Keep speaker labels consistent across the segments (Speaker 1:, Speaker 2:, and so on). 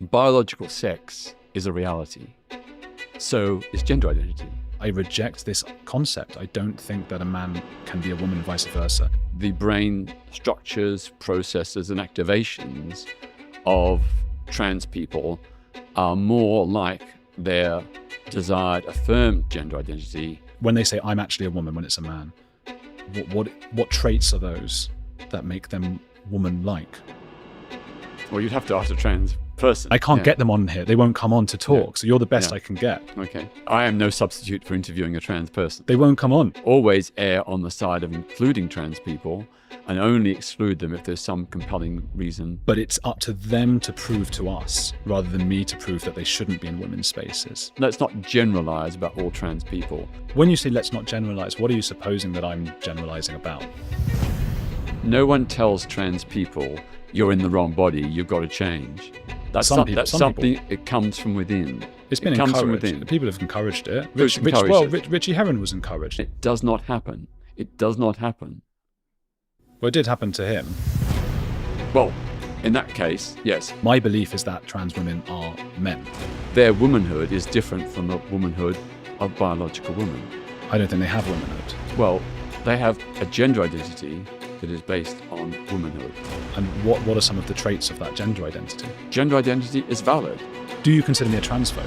Speaker 1: Biological sex is a reality. So is gender identity.
Speaker 2: I reject this concept. I don't think that a man can be a woman, vice versa.
Speaker 1: The brain structures, processes, and activations of trans people are more like their desired affirmed gender identity.
Speaker 2: When they say, I'm actually a woman when it's a man, what traits are those that make them woman-like?
Speaker 1: Well, you'd have to ask a trans person.
Speaker 2: I can't get them on here. They won't come on to talk. So you're the best
Speaker 1: Yeah.
Speaker 2: I can get.
Speaker 1: Okay. I am no substitute for interviewing a trans person.
Speaker 2: They won't come on.
Speaker 1: Always err on the side of including trans people and only exclude them if there's some compelling reason.
Speaker 2: But it's up to them to prove to us, rather than me to prove that they shouldn't be in women's spaces.
Speaker 1: Let's not generalize about all trans people.
Speaker 2: When you say let's not generalize, what are you supposing that I'm generalizing about?
Speaker 1: No one tells trans people, you're in the wrong body, you've got to change. That's
Speaker 2: Some people-
Speaker 1: something, it comes from within.
Speaker 2: It's been
Speaker 1: It comes from
Speaker 2: encouraged.
Speaker 1: within.
Speaker 2: People have encouraged it.
Speaker 1: Who's encouraged it?
Speaker 2: Richie Herron was encouraged.
Speaker 1: It does not happen. It does not happen.
Speaker 2: Well, it did happen to him.
Speaker 1: Well, in that case, yes,
Speaker 2: My belief is that trans women are men.
Speaker 1: their womanhood is different from the womanhood of biological women.
Speaker 2: I don't think they have womanhood.
Speaker 1: Well, they have a gender identity that is based on womanhood.
Speaker 2: And what are some of the traits of that gender identity?
Speaker 1: Gender identity is valid.
Speaker 2: Do you consider me a transphobe?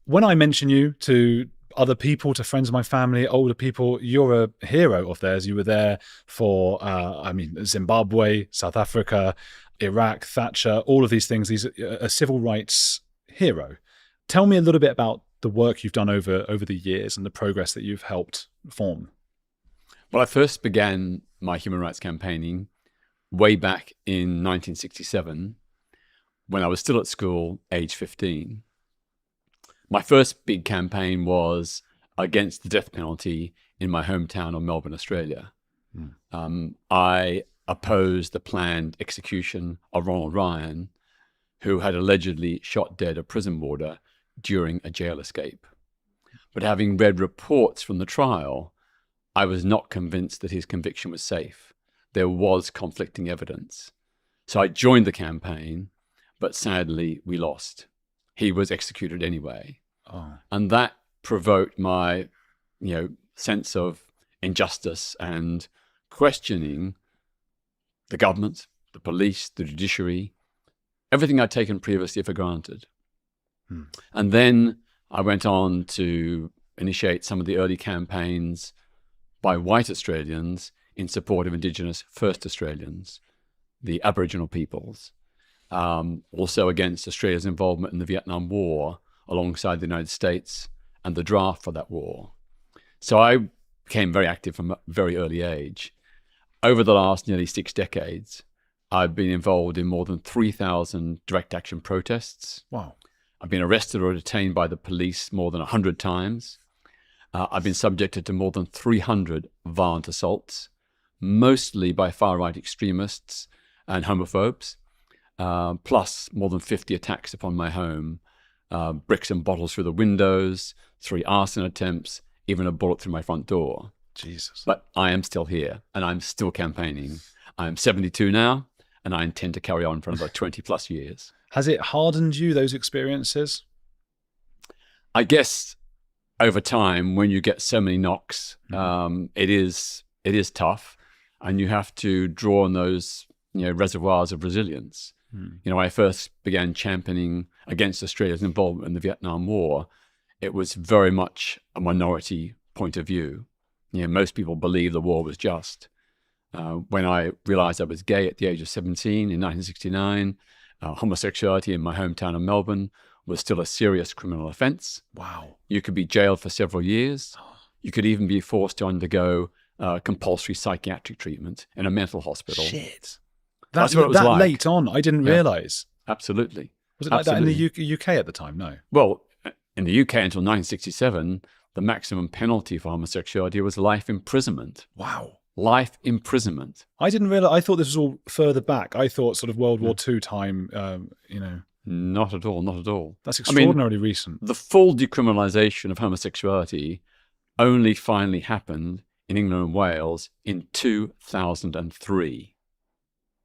Speaker 2: When I mention you to other people, to friends of my family, older people, you're a hero of theirs. You were there for, Zimbabwe, South Africa, Iraq, Thatcher, all of these things. These are a civil rights hero. Tell me a little bit about the work you've done over the years and the progress that you've helped form.
Speaker 1: Well, I first began my human rights campaigning way back in 1967 when I was still at school, age 15. My first big campaign was against the death penalty in my hometown of Melbourne, Australia. I opposed the planned execution of Ronald Ryan, who had allegedly shot dead a prison warder during a jail escape. But having read reports from the trial, I was not convinced that his conviction was safe. There was conflicting evidence. So I joined the campaign, but sadly we lost. He was executed anyway.
Speaker 2: Oh.
Speaker 1: And that provoked my, sense of injustice and questioning the government, the police, the judiciary, everything I'd taken previously for granted. And then I went on to initiate some of the early campaigns by white Australians in support of Indigenous First Australians, the Aboriginal peoples, also against Australia's involvement in the Vietnam War alongside the United States and the draft for that war. So I became very active from a very early age. Over the last nearly 6 decades, I've been involved in more than 3,000 direct action protests.
Speaker 2: Wow.
Speaker 1: I've been arrested or detained by the police more than 100 times. I've been subjected to more than 300 violent assaults, mostly by far-right extremists and homophobes, plus more than 50 attacks upon my home, bricks and bottles through the windows, 3 arson attempts, even a bullet through my front door.
Speaker 2: Jesus.
Speaker 1: But I am still here, and I'm still campaigning. I'm 72 now, and I intend to carry on for another 20 plus years.
Speaker 2: Has it hardened you, those experiences?
Speaker 1: I guess over time, when you get so many knocks, it is tough, and you have to draw on those reservoirs of resilience. When I first began championing against Australia's involvement in the Vietnam War, it was very much a minority point of view. Most people believed the war was just. When I realized I was gay at the age of 17 in 1969, homosexuality in my hometown of Melbourne was still a serious criminal offence.
Speaker 2: Wow.
Speaker 1: You could be jailed for several years. You could even be forced to undergo compulsory psychiatric treatment in a mental hospital.
Speaker 2: Shit.
Speaker 1: That's what it was
Speaker 2: that
Speaker 1: like.
Speaker 2: late on, I didn't realise.
Speaker 1: Absolutely.
Speaker 2: Was it like that in the UK at the time? No.
Speaker 1: Well, in the UK until 1967, the maximum penalty for homosexuality was life imprisonment.
Speaker 2: Wow.
Speaker 1: Life imprisonment.
Speaker 2: I didn't realise. I thought this was all further back. I thought sort of World War II time,
Speaker 1: Not at all, not at all.
Speaker 2: That's extraordinarily recent.
Speaker 1: The full decriminalisation of homosexuality only finally happened in England and Wales in 2003.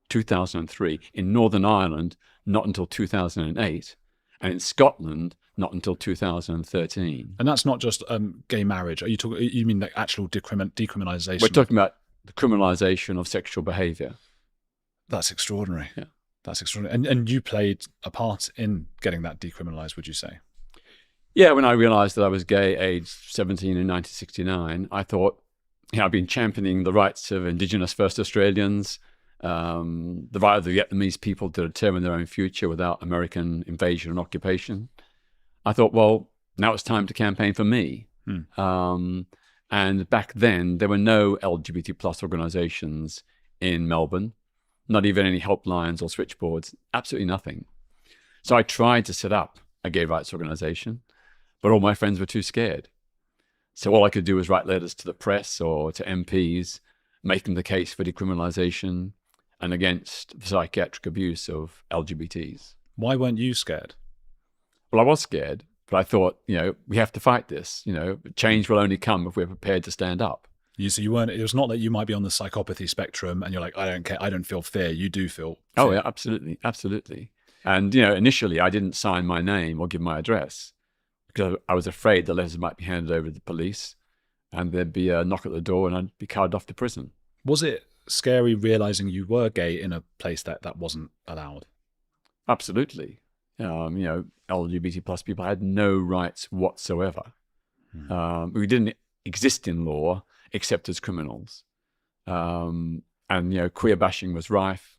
Speaker 1: 2003. In Northern Ireland, not until 2008. And in Scotland, not until 2013.
Speaker 2: And that's not just gay marriage. Are you talking? You mean the actual decriminalization?
Speaker 1: We're talking about the criminalization of sexual behavior.
Speaker 2: That's extraordinary.
Speaker 1: Yeah.
Speaker 2: That's extraordinary. And you played a part in getting that decriminalized, would you say?
Speaker 1: Yeah, when I realized that I was gay, aged 17 in 1969, I thought, I've been championing the rights of Indigenous First Australians, the right of the Vietnamese people to determine their own future without American invasion and occupation. I thought, well, now it's time to campaign for me. And back then, there were no LGBT plus organizations in Melbourne, not even any helplines or switchboards, absolutely nothing. So I tried to set up a gay rights organization, but all my friends were too scared. So all I could do was write letters to the press or to MPs, making the case for decriminalization and against the psychiatric abuse of LGBTs.
Speaker 2: Why weren't you scared?
Speaker 1: Well, I was scared, but I thought, we have to fight this. Change will only come if we're prepared to stand up.
Speaker 2: So you weren't. It was not that you might be on the psychopathy spectrum, and you're like, I don't care. I don't feel fear. You do feel fear.
Speaker 1: Oh yeah, absolutely, absolutely. And initially, I didn't sign my name or give my address because I was afraid the letters might be handed over to the police, and there'd be a knock at the door, and I'd be carted off to prison.
Speaker 2: Was it scary realizing you were gay in a place that wasn't allowed?
Speaker 1: Absolutely. LGBT plus people had no rights whatsoever. We didn't exist in law except as criminals. And queer bashing was rife.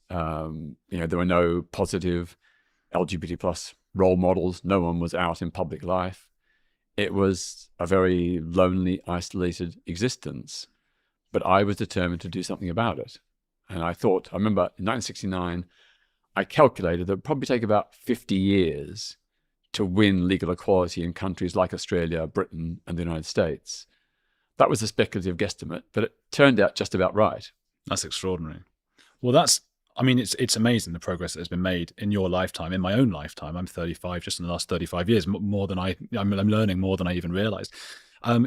Speaker 1: There were no positive LGBT plus role models. No one was out in public life. It was a very lonely, isolated existence. But I was determined to do something about it. And I remember in 1969, I calculated that it would probably take about 50 years to win legal equality in countries like Australia, Britain, and the United States. That was a speculative guesstimate, but it turned out just about right.
Speaker 2: That's extraordinary. Well, it's amazing the progress that has been made in your lifetime, in my own lifetime. I'm 35, just in the last 35 years, I'm learning more than I even realized.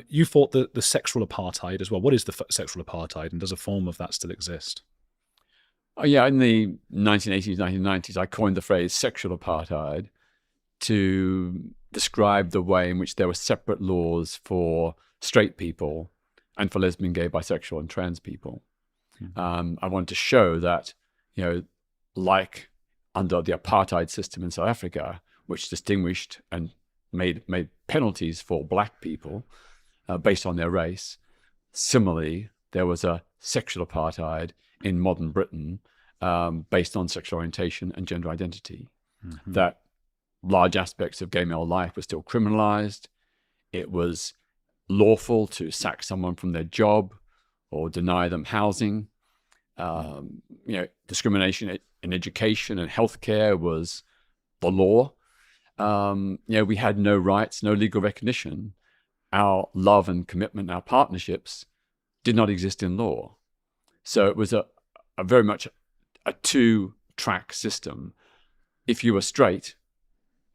Speaker 2: You fought the sexual apartheid as well. What is the sexual apartheid, and does a form of that still exist?
Speaker 1: Oh, yeah, in the 1980s, 1990s, I coined the phrase sexual apartheid to describe the way in which there were separate laws for straight people and for lesbian, gay, bisexual, and trans people. I wanted to show that, like under the apartheid system in South Africa, which distinguished and made penalties for black people based on their race, similarly, there was a sexual apartheid in modern Britain based on sexual orientation and gender identity. That large aspects of gay male life were still criminalized. It was lawful to sack someone from their job or deny them housing. Discrimination in education and healthcare was the law. We had no rights, no legal recognition. Our love and commitment, our partnerships did not exist in law. So it was a very much a two-track system. If you were straight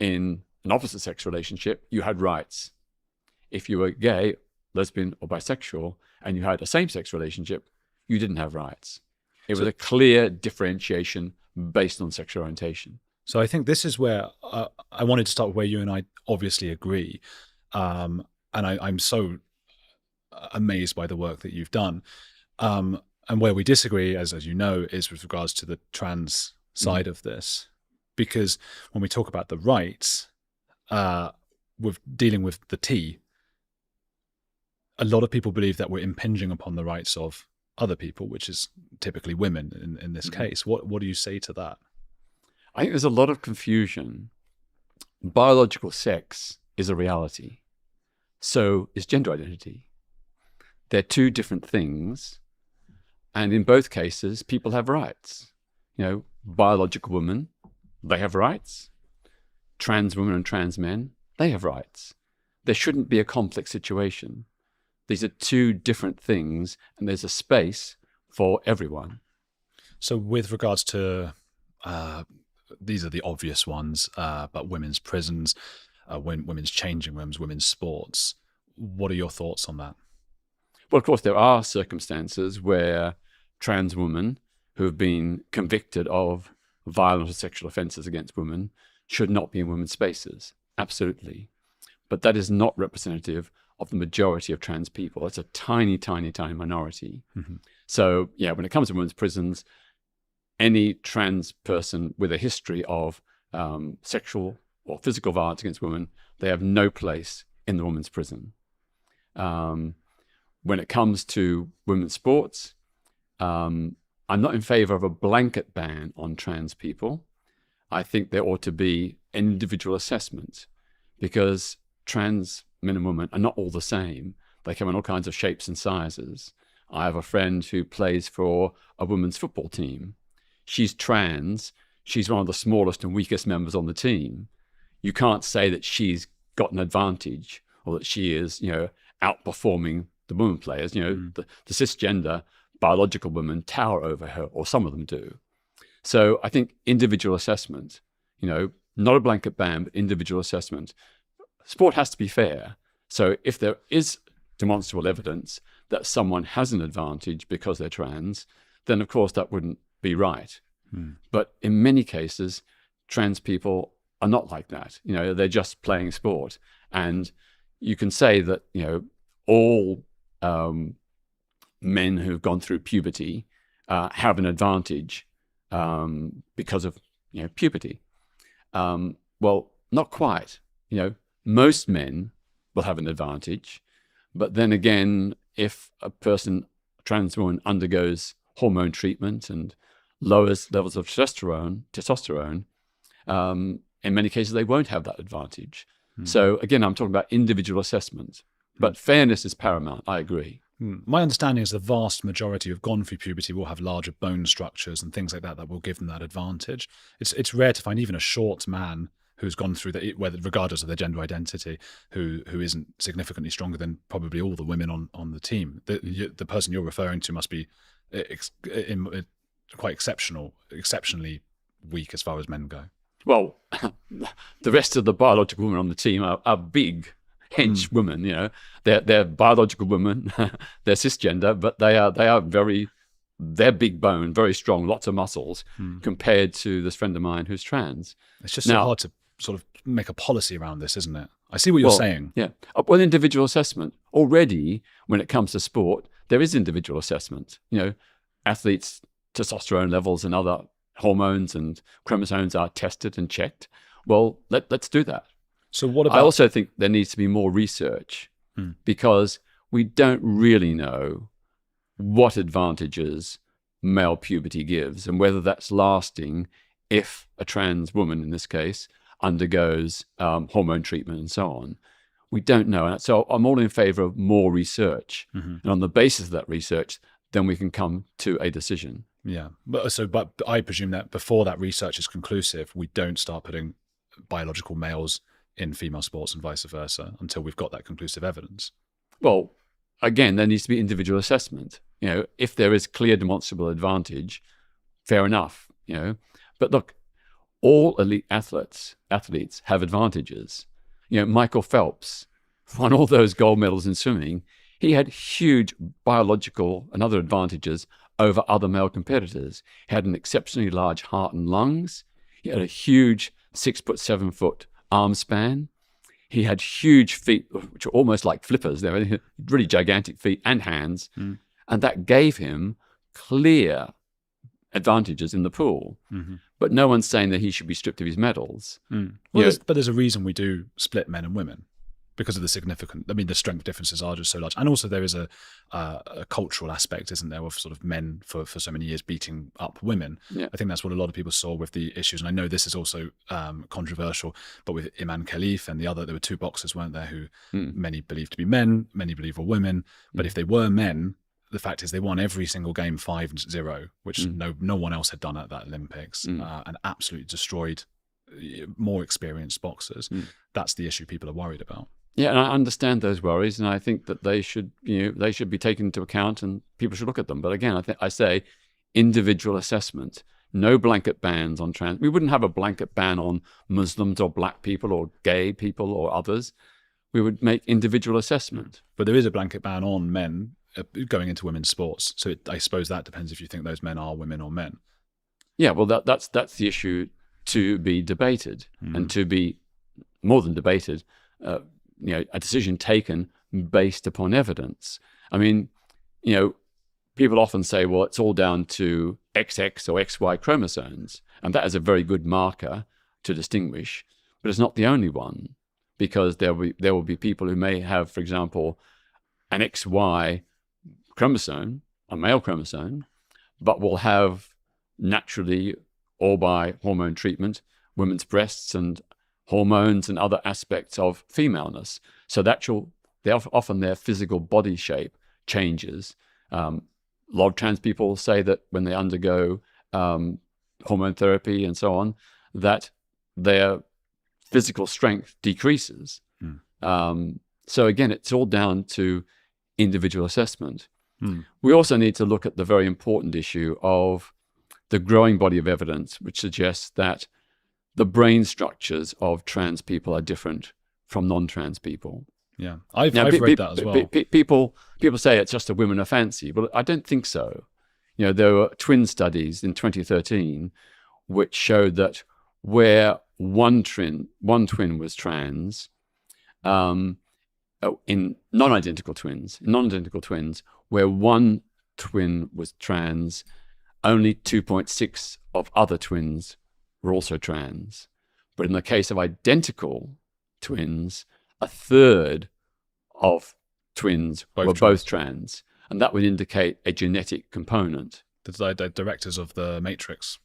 Speaker 1: in an opposite sex relationship, you had rights. If you were gay, lesbian, or bisexual, and you had a same-sex relationship, you didn't have rights. It was a clear differentiation based on sexual orientation.
Speaker 2: So I think this is where I wanted to start with where you and I obviously agree. And I'm so amazed by the work that you've done. And where we disagree, as you know, is with regards to the trans side of this. Because when we talk about the rights, with dealing with the T, a lot of people believe that we're impinging upon the rights of other people, which is typically women in this case. What do you say to that?
Speaker 1: I think there's a lot of confusion. Biological sex is a reality. So is gender identity. They're two different things. And in both cases, people have rights. Biological women, they have rights. Trans women and trans men, they have rights. There shouldn't be a conflict situation. These are two different things, and there's a space for everyone.
Speaker 2: So with regards to, these are the obvious ones, but women's prisons, women's changing rooms, women's sports, what are your thoughts on that?
Speaker 1: Well, of course, there are circumstances where trans women who have been convicted of violent or sexual offences against women should not be in women's spaces. Absolutely. But that is not representative of the majority of trans people. It's a tiny, tiny, tiny minority.
Speaker 2: Mm-hmm.
Speaker 1: So, yeah, when it comes to women's prisons, any trans person with a history of sexual or physical violence against women, they have no place in the women's prison. When it comes to women's sports, I'm not in favor of a blanket ban on trans people. I think there ought to be individual assessment, because trans men and women are not all the same. They come in all kinds of shapes and sizes. I have a friend who plays for a women's football team. She's trans. She's one of the smallest and weakest members on the team. You can't say that she's got an advantage or that she is, outperforming the women players. The cisgender biological women tower over her, or some of them do. So I think individual assessment, not a blanket ban, but individual assessment. Sport has to be fair. So if there is demonstrable evidence that someone has an advantage because they're trans, then of course that wouldn't be right. But in many cases, trans people are not like that. They're just playing sport. And you can say that, all men who've gone through puberty have an advantage because of, puberty. Well, not quite. Most men will have an advantage. But then again, if a trans woman undergoes hormone treatment and lowers levels of testosterone, in many cases, they won't have that advantage. So again, I'm talking about individual assessment. But fairness is paramount. I agree.
Speaker 2: My understanding is the vast majority who've gone through puberty will have larger bone structures and things like that will give them that advantage. It's rare to find even a short man who's gone through that, regardless of their gender identity, who isn't significantly stronger than probably all the women on the team. The person you're referring to must be quite exceptionally weak as far as men go.
Speaker 1: Well, the rest of the biological women on the team are big, hench women. They're biological women, they're cisgender, but they're big bone, very strong, lots of muscles, compared to this friend of mine who's trans.
Speaker 2: It's just so hard to sort of make a policy around this, isn't it? I see what you're saying.
Speaker 1: Yeah. Well, individual assessment. Already, when it comes to sport, there is individual assessment. Athletes' testosterone levels and other hormones and chromosomes are tested and checked. Well, let's do that.
Speaker 2: So what about...
Speaker 1: I also think there needs to be more research because we don't really know what advantages male puberty gives and whether that's lasting if a trans woman, in this case, undergoes hormone treatment and so on. We don't know. And so I'm all in favor of more research. And on the basis of that research, then we can come to a decision.
Speaker 2: Yeah. But I presume that before that research is conclusive, we don't start putting biological males in female sports and vice versa until we've got that conclusive evidence.
Speaker 1: Well, again, there needs to be individual assessment. If there is clear demonstrable advantage, fair enough. But look, all elite athletes have advantages. Michael Phelps won all those gold medals in swimming. He had huge biological and other advantages over other male competitors. He had an exceptionally large heart and lungs. He had a huge 6'7" arm span. He had huge feet, which are almost like flippers. They were really gigantic feet and hands. And that gave him clear advantages in the pool. But no one's saying that he should be stripped of his medals.
Speaker 2: Well, but there's a reason we do split men and women, because of the the strength differences are just so large. And also there is a cultural aspect, isn't there, of sort of men for so many years beating up women.
Speaker 1: Yeah.
Speaker 2: I think that's what a lot of people saw with the issues. And I know this is also controversial, but with Iman Khalif and there were two boxers, weren't there, who many believed to be men, many believe were women. But if they were men, the fact is they won every single game 5-0, which no one else had done at that Olympics, and absolutely destroyed more experienced boxers. That's the issue people are worried about.
Speaker 1: Yeah, and I understand those worries, and I think that they should be taken into account, and people should look at them. But again, I say individual assessment. No blanket bans on trans. We wouldn't have a blanket ban on Muslims or black people or gay people or others. We would make individual assessment.
Speaker 2: But there is a blanket ban on men going into women's sports. So I suppose that depends if you think those men are women or men.
Speaker 1: Yeah, well, that's the issue to be debated, and to be more than debated, a decision taken based upon evidence. I mean, people often say, well, it's all down to XX or XY chromosomes, and that is a very good marker to distinguish, but it's not the only one, because there will be people who may have, for example, an XY chromosome, a male chromosome, but will have naturally, or by hormone treatment, women's breasts and hormones and other aspects of femaleness. So often their physical body shape changes. A lot of trans people say that when they undergo hormone therapy and so on, that their physical strength decreases. So again, it's all down to individual assessment. We also need to look at the very important issue of the growing body of evidence, which suggests that the brain structures of trans people are different from non-trans people.
Speaker 2: Yeah, I've read that as well.
Speaker 1: People say it's just a women are fancy, but I don't think so. There were twin studies in 2013 which showed that where one twin was trans, in non-identical twins, where one twin was trans, only 2.6 of other twins were also trans. But in the case of identical twins, a third of twins were both trans. And that would indicate a genetic component.
Speaker 2: The directors of The Matrix.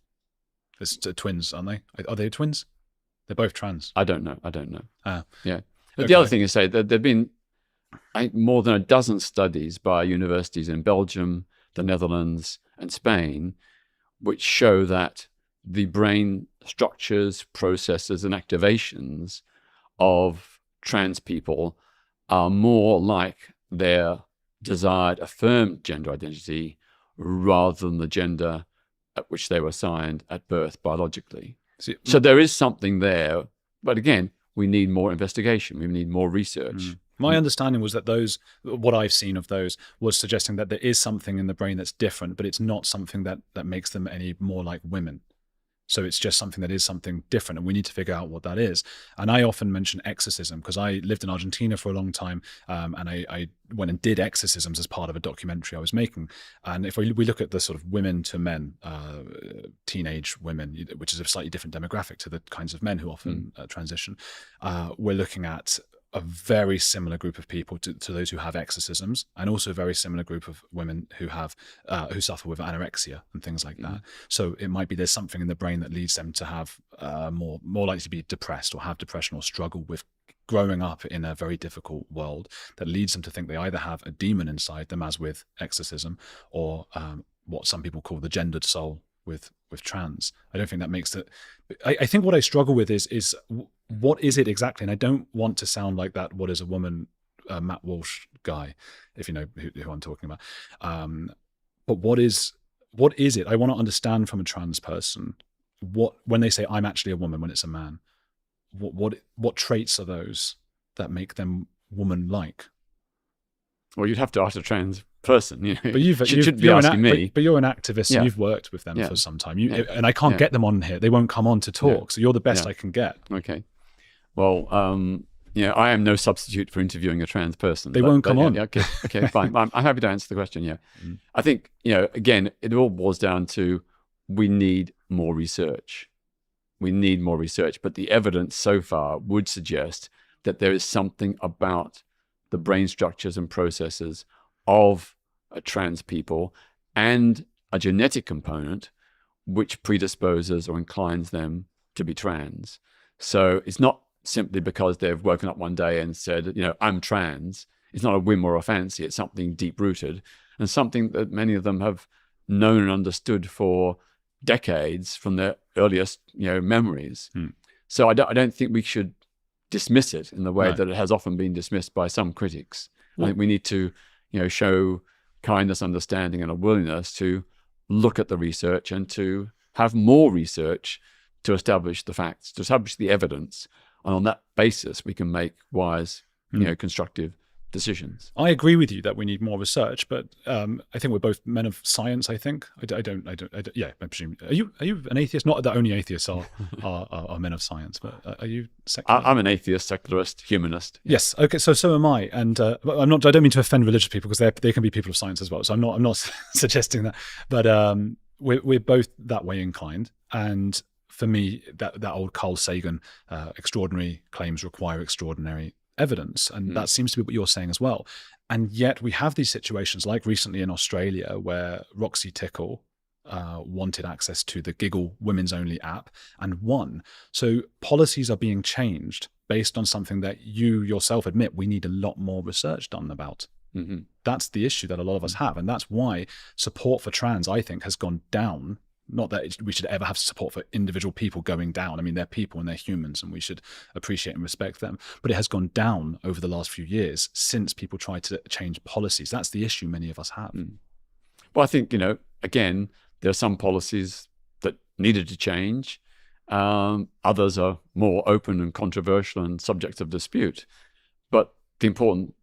Speaker 2: It's twins, aren't they? Are they twins? They're both trans.
Speaker 1: I don't know. Yeah. But
Speaker 2: Okay.
Speaker 1: the other thing is, say that there have been more than a dozen studies by universities in Belgium, the Netherlands, and Spain, which show that the brain structures, processes, and activations of trans people are more like their desired affirmed gender identity rather than the gender at which they were assigned at birth biologically. So there is something there, but again, we need more investigation. We need more research.
Speaker 2: My understanding was that what I've seen of those was suggesting that there is something in the brain that's different, but it's not something that makes them any more like women. So it's just something that is something different, and we need to figure out what that is. And I often mention exorcism because I lived in Argentina for a long time, and I went and did exorcisms as part of a documentary I was making. And if we look at the sort of women to men, teenage women, which is a slightly different demographic to the kinds of men who often transition, we're looking at a very similar group of people to those who have exorcisms, and also a very similar group of women who have who suffer with anorexia and things like that. So it might be there's something in the brain that leads them to have more likely to be depressed or have depression or struggle with growing up in a very difficult world, that leads them to think they either have a demon inside them, as with exorcism, or what some people call the gendered soul with trans. I don't think that makes it. I think what I struggle with is what is it exactly? And I don't want to sound like that "What is a woman?" Matt Walsh guy, if you know who I'm talking about. But what is it? I want to understand from a trans person when they say I'm actually a woman when it's a man. What traits are those that make them woman-like?
Speaker 1: Well, you'd have to ask a trans person,
Speaker 2: But you should be asking me. But you're an activist, and you've worked with them for some time. And I can't get them on here; they won't come on to talk. So you're the best I can get.
Speaker 1: Okay. Well, I am no substitute for interviewing a trans person.
Speaker 2: They won't come on.
Speaker 1: Okay, fine. I'm happy to answer the question. Yeah, I think again, it all boils down to we need more research. We need more research, but the evidence so far would suggest that there is something about the brain structures and processes of trans people and a genetic component which predisposes or inclines them to be trans. So it's not simply because they've woken up one day and said, I'm trans. It's not a whim or a fancy. It's something deep-rooted and something that many of them have known and understood for decades from their earliest memories. So I don't think we should dismiss it in the way that it has often been dismissed by some critics. I think we need to show kindness, understanding, and a willingness to look at the research and to have more research to establish the facts, to establish the evidence. And on that basis, we can make wise, constructive decisions.
Speaker 2: I agree with you that we need more research, but I think we're both men of science. I think I don't. Yeah, I presume. Are you an atheist? Not that only atheists are men of science, but are you secular?
Speaker 1: I'm an atheist, secularist, humanist. Yeah.
Speaker 2: Yes. Okay. So am I, and I'm not. I don't mean to offend religious people because they can be people of science as well. So I'm not suggesting that, but we're both that way inclined. And for me, that old Carl Sagan, extraordinary claims require extraordinary evidence, and that seems to be what you're saying as well. And yet we have these situations like recently in Australia where Roxy Tickle wanted access to the Giggle women's only app and won. So policies are being changed based on something that you yourself admit we need a lot more research done about.
Speaker 1: Mm-hmm.
Speaker 2: That's the issue that a lot of us have, and that's why support for trans, I think, has gone down. Not that we should ever have support for individual people going down. I mean, they're people and they're humans and we should appreciate and respect them. But it has gone down over the last few years since people tried to change policies. That's the issue many of us have.
Speaker 1: Well, I think, again, there are some policies that needed to change. Others are more open and controversial and subject of dispute. But the important,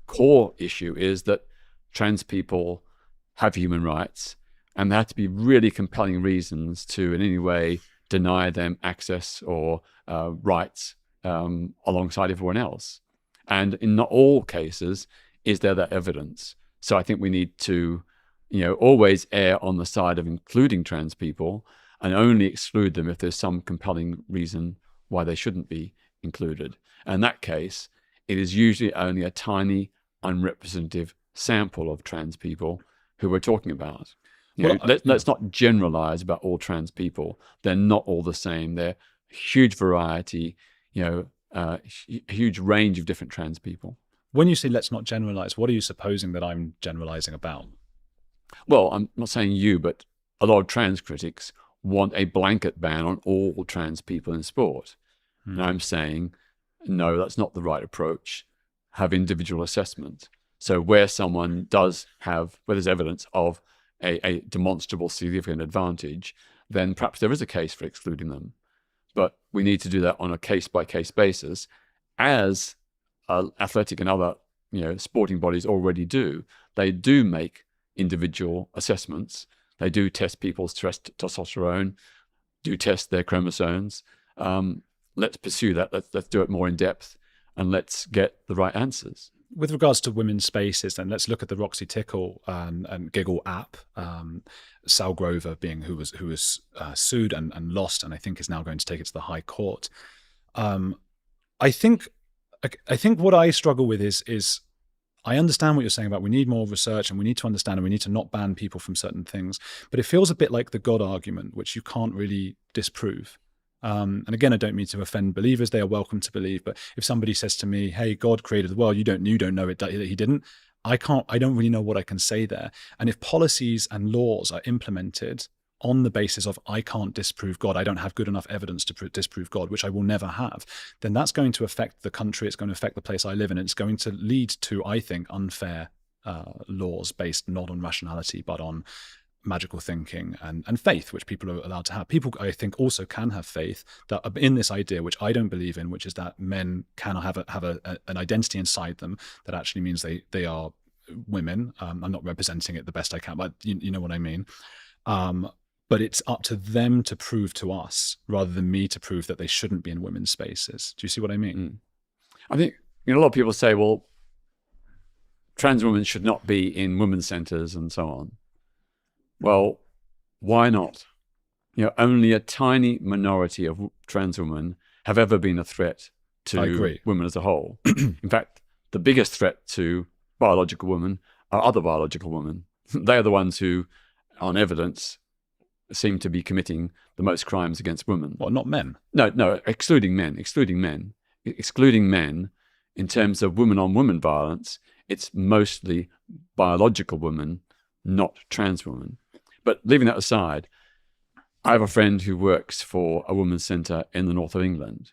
Speaker 1: core issue is that trans people have human rights, and there have to be really compelling reasons to in any way deny them access or rights alongside everyone else. And in not all cases is there that evidence. So I think we need to, always err on the side of including trans people and only exclude them if there's some compelling reason why they shouldn't be included. And in that case, it is usually only a tiny, unrepresentative sample of trans people who we're talking about. Let's not generalize about all trans people. They're not all the same. They're huge variety, a huge range of different trans people.
Speaker 2: When you say let's not generalize, what are you supposing that I'm generalizing about?
Speaker 1: Well, I'm not saying you, but a lot of trans critics want a blanket ban on all trans people in sport. And I'm saying, no, that's not the right approach. Have individual assessment. So where someone does have, where there's evidence of a demonstrable significant advantage, then perhaps there is a case for excluding them. But we need to do that on a case-by-case basis, as athletic and other sporting bodies already do. They do make individual assessments. They do test people's testosterone, do test their chromosomes. Let's pursue that. Let's do it more in depth, and let's get the right answers.
Speaker 2: With regards to women's spaces, then let's look at the Roxy Tickle and Giggle app. Sal Grover being who was sued and lost, and I think is now going to take it to the High Court. I think what I struggle with is I understand what you're saying about we need more research and we need to understand and we need to not ban people from certain things, but it feels a bit like the God argument, which you can't really disprove. And again, I don't mean to offend believers. They are welcome to believe. But if somebody says to me, hey, God created the world, you don't know it, that he didn't, I don't really know what I can say there. And if policies and laws are implemented on the basis of I can't disprove God, I don't have good enough evidence to disprove God, which I will never have, then that's going to affect the country. It's going to affect the place I live in. It's going to lead to, I think, unfair laws based not on rationality, but on magical thinking and faith, which people are allowed to have. People, I think, also can have faith that in this idea, which I don't believe in, which is that men can have an identity inside them that actually means they are women. I'm not representing it the best I can, but you know what I mean. But it's up to them to prove to us rather than me to prove that they shouldn't be in women's spaces. Do you see what I mean?
Speaker 1: I think a lot of people say, well, trans women should not be in women's centers and so on. Well, why not? Only a tiny minority of trans women have ever been a threat to women as a whole. In fact, the biggest threat to biological women are other biological women. They are the ones who, on evidence, seem to be committing the most crimes against women.
Speaker 2: Well, not men.
Speaker 1: No, excluding men. Excluding men in terms of women-on-women violence, it's mostly biological women, not trans women. But leaving that aside, I have a friend who works for a women's centre in the north of England.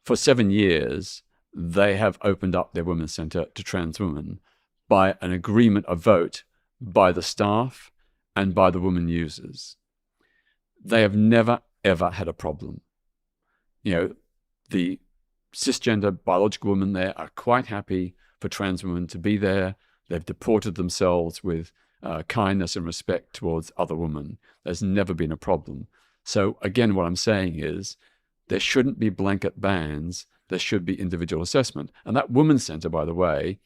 Speaker 1: For 7 years, they have opened up their women's centre to trans women by an agreement, a vote by the staff and by the women users. They have never, ever had a problem. The cisgender biological women there are quite happy for trans women to be there. They've deported themselves with kindness and respect towards other women. There's never been a problem. So again, what I'm saying is there shouldn't be blanket bans. There should be individual assessment. And that women's centre, by the way,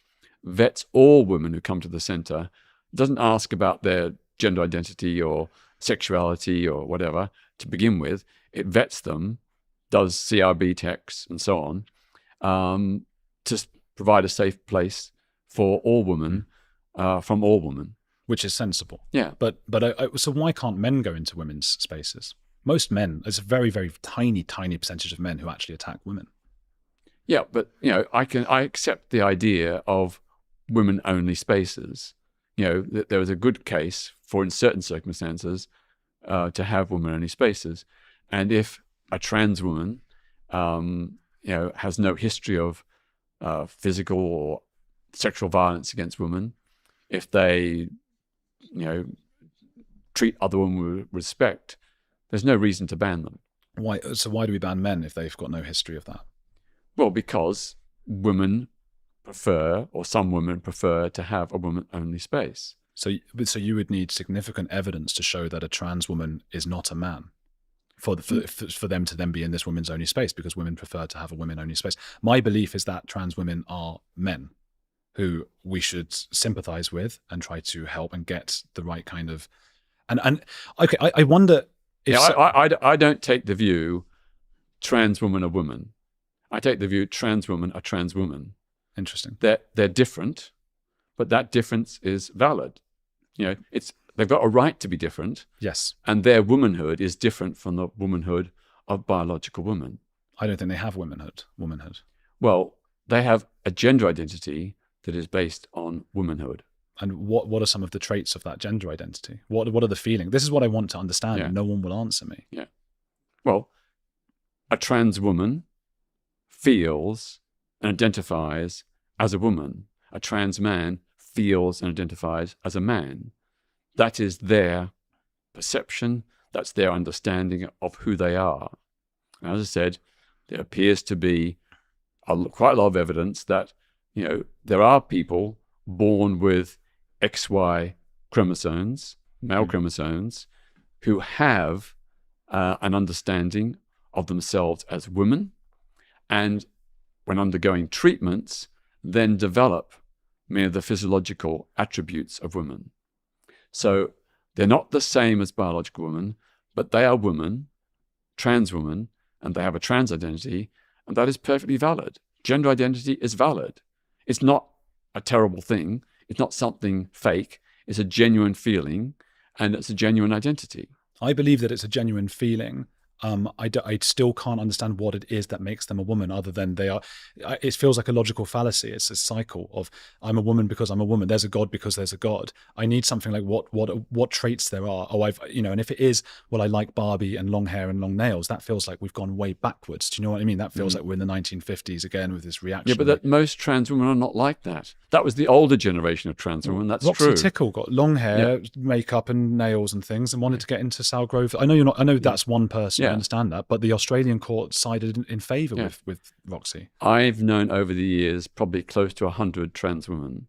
Speaker 1: vets all women who come to the centre. It doesn't ask about their gender identity or sexuality or whatever to begin with. It vets them, does CRB checks and so on, to provide a safe place for all women, from all women.
Speaker 2: Which is sensible.
Speaker 1: Yeah.
Speaker 2: But so why can't men go into women's spaces? Most men, there's a very, very tiny percentage of men who actually attack women.
Speaker 1: Yeah, but I accept the idea of women-only spaces. There is a good case for, in certain circumstances, to have women-only spaces. And if a trans woman, has no history of physical or sexual violence against women, if they, treat other women with respect, there's no reason to ban them.
Speaker 2: Why? So why do we ban men if they've got no history of that?
Speaker 1: Well, because women prefer, or some women prefer, to have a woman-only space.
Speaker 2: So you would need significant evidence to show that a trans woman is not a man for them to then be in this women's only space, because women prefer to have a women-only space. My belief is that trans women are men who we should sympathize with and try to help and get the right kind of... And okay, I wonder if...
Speaker 1: I don't take the view trans woman are women. I take the view trans women are trans women.
Speaker 2: Interesting.
Speaker 1: They're different, but that difference is valid. They've got a right to be different.
Speaker 2: Yes.
Speaker 1: And their womanhood is different from the womanhood of biological women.
Speaker 2: I don't think they have womanhood.
Speaker 1: Well, they have a gender identity that is based on womanhood.
Speaker 2: And what are some of the traits of that gender identity? What are the feelings? This is what I want to understand, and no one will answer me.
Speaker 1: Yeah. Well, a trans woman feels and identifies as a woman. A trans man feels and identifies as a man. That is their perception. That's their understanding of who they are. And as I said, there appears to be quite a lot of evidence that, there are people born with XY chromosomes, male chromosomes, who have an understanding of themselves as women, and when undergoing treatments, then develop many of the physiological attributes of women. So they're not the same as biological women, but they are women, trans women, and they have a trans identity, and that is perfectly valid. Gender identity is valid. It's not a terrible thing. It's not something fake. It's a genuine feeling, and it's a genuine identity.
Speaker 2: I believe that it's a genuine feeling. I still can't understand what it is that makes them a woman, other than they are. It feels like a logical fallacy. It's a cycle of I'm a woman because I'm a woman. There's a God because there's a God. I need something like what traits there are. Oh, and if it is, well, I like Barbie and long hair and long nails. That feels like we've gone way backwards. Do you know what I mean? That feels like we're in the 1950s again with this reaction.
Speaker 1: Yeah, but most trans women are not like that. That was the older generation of trans women. That's
Speaker 2: Roxy
Speaker 1: true.
Speaker 2: Tickle got long hair, makeup, and nails and things, and wanted to get into Sal Grove. I know you're not. I know that's one person. I understand that, but the Australian court sided in favour with Roxy.
Speaker 1: I've known over the years probably close to 100 trans women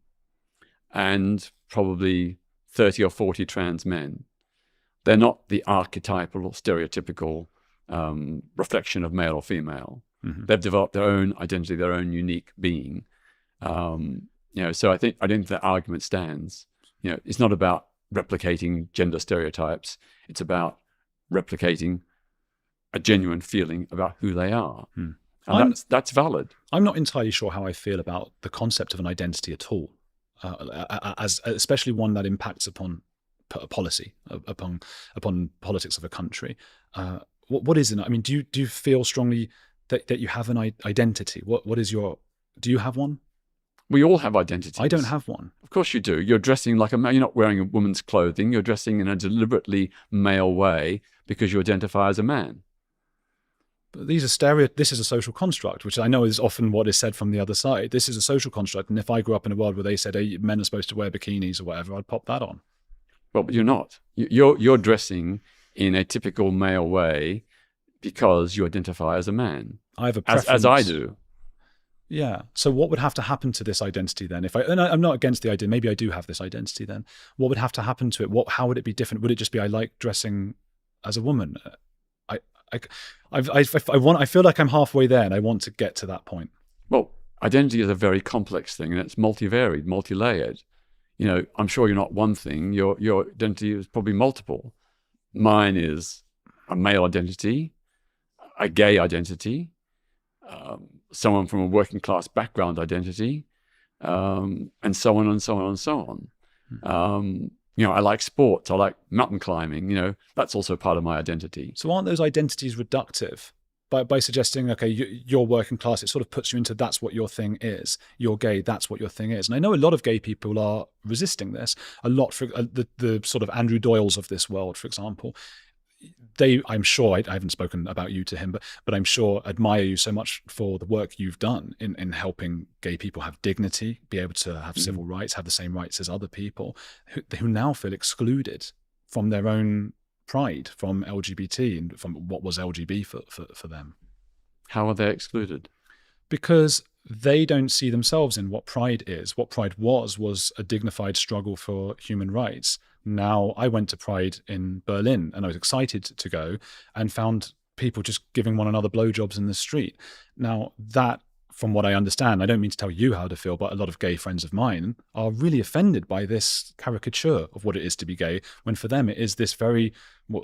Speaker 1: and probably 30 or 40 trans men. They're not the archetypal or stereotypical reflection of male or female. Mm-hmm. They've developed their own identity, their own unique being. So I don't think that argument stands. It's not about replicating gender stereotypes. It's about replicating a genuine feeling about who they are. And that's valid.
Speaker 2: I'm not entirely sure how I feel about the concept of an identity at all, especially one that impacts upon policy, upon politics of a country. What is it? I mean, do you feel strongly that you have an identity? What is your? Do you have one?
Speaker 1: We all have identities.
Speaker 2: I don't have one.
Speaker 1: Of course you do. You're dressing like a man. You're not wearing a woman's clothing. You're dressing in a deliberately male way because you identify as a man.
Speaker 2: But this is a social construct, which I know is often what is said from the other side. This is a social construct. And if I grew up in a world where they said, hey, men are supposed to wear bikinis or whatever, I'd pop that on.
Speaker 1: Well, but you're not. You're dressing in a typical male way because you identify as a man.
Speaker 2: I have a preference.
Speaker 1: As I do.
Speaker 2: Yeah. So what would have to happen to this identity then? And I'm not against the idea. Maybe I do have this identity then. What would have to happen to it? How would it be different? Would it just be I like dressing as a woman? I, I, I feel like I'm halfway there, and I want to get to that point.
Speaker 1: Well, identity is a very complex thing, and it's multivaried, multi-layered. I'm sure you're not one thing. Your identity is probably multiple. Mine is a male identity, a gay identity, someone from a working class background identity, and so on and so on and so on. I like sports. I like mountain climbing. That's also part of my identity.
Speaker 2: So aren't those identities reductive? By suggesting, okay, you're working class, it sort of puts you into that's what your thing is. You're gay, that's what your thing is. And I know a lot of gay people are resisting this. A lot for the sort of Andrew Doyles of this world, for example. I'm sure, I haven't spoken about you to him, but I'm sure admire you so much for the work you've done in helping gay people have dignity, be able to have civil rights, have the same rights as other people who now feel excluded from their own pride, from LGBT and from what was LGB for them.
Speaker 1: How are they excluded?
Speaker 2: Because they don't see themselves in what pride is. What pride was a dignified struggle for human rights. Now, I went to Pride in Berlin and I was excited to go and found people just giving one another blowjobs in the street. Now, that, from what I understand, I don't mean to tell you how to feel, but a lot of gay friends of mine are really offended by this caricature of what it is to be gay, when for them it is this very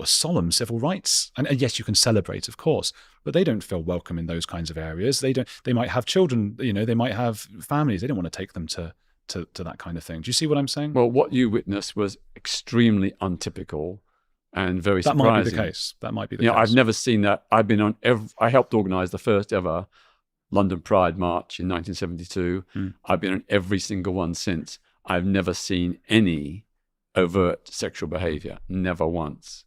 Speaker 2: solemn civil rights. And yes, you can celebrate, of course, but they don't feel welcome in those kinds of areas. They might have children, they might have families. They don't want to take them to that kind of thing. Do you see what I'm saying?
Speaker 1: Well, what you witnessed was extremely untypical and very surprising.
Speaker 2: That might be the case. That might be the case.
Speaker 1: I've never seen that. I've been on I helped organize the first ever London Pride March in 1972. I've been on every single one since. I've never seen any overt sexual behavior. Never once.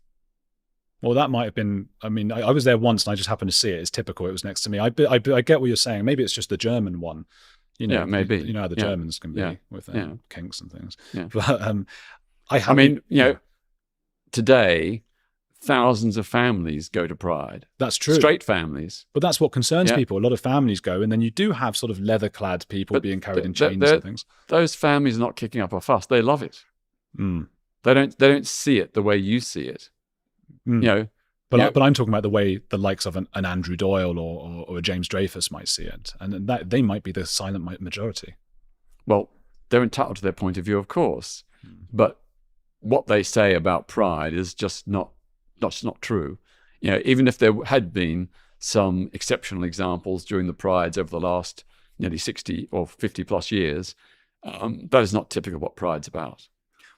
Speaker 2: Well, that might have been, I was there once and I just happened to see it. It's typical. It was next to me. I get what you're saying. Maybe it's just the German one.
Speaker 1: Maybe.
Speaker 2: You know how the Germans can be with their kinks and things.
Speaker 1: Yeah.
Speaker 2: But
Speaker 1: today, thousands of families go to Pride.
Speaker 2: That's true.
Speaker 1: Straight families.
Speaker 2: But that's what concerns people. A lot of families go, and then you do have sort of leather-clad people being carried in chains and things.
Speaker 1: Those families are not kicking up a fuss. They love it. They don't see it the way you see it.
Speaker 2: But I'm talking about the way the likes of an Andrew Doyle or a James Dreyfus might see it, and that they might be the silent majority.
Speaker 1: Well, they're entitled to their point of view, of course, but what they say about Pride is just not true. Even if there had been some exceptional examples during the Prides over the last nearly 60 or 50 plus years, that is not typical of what Pride's about.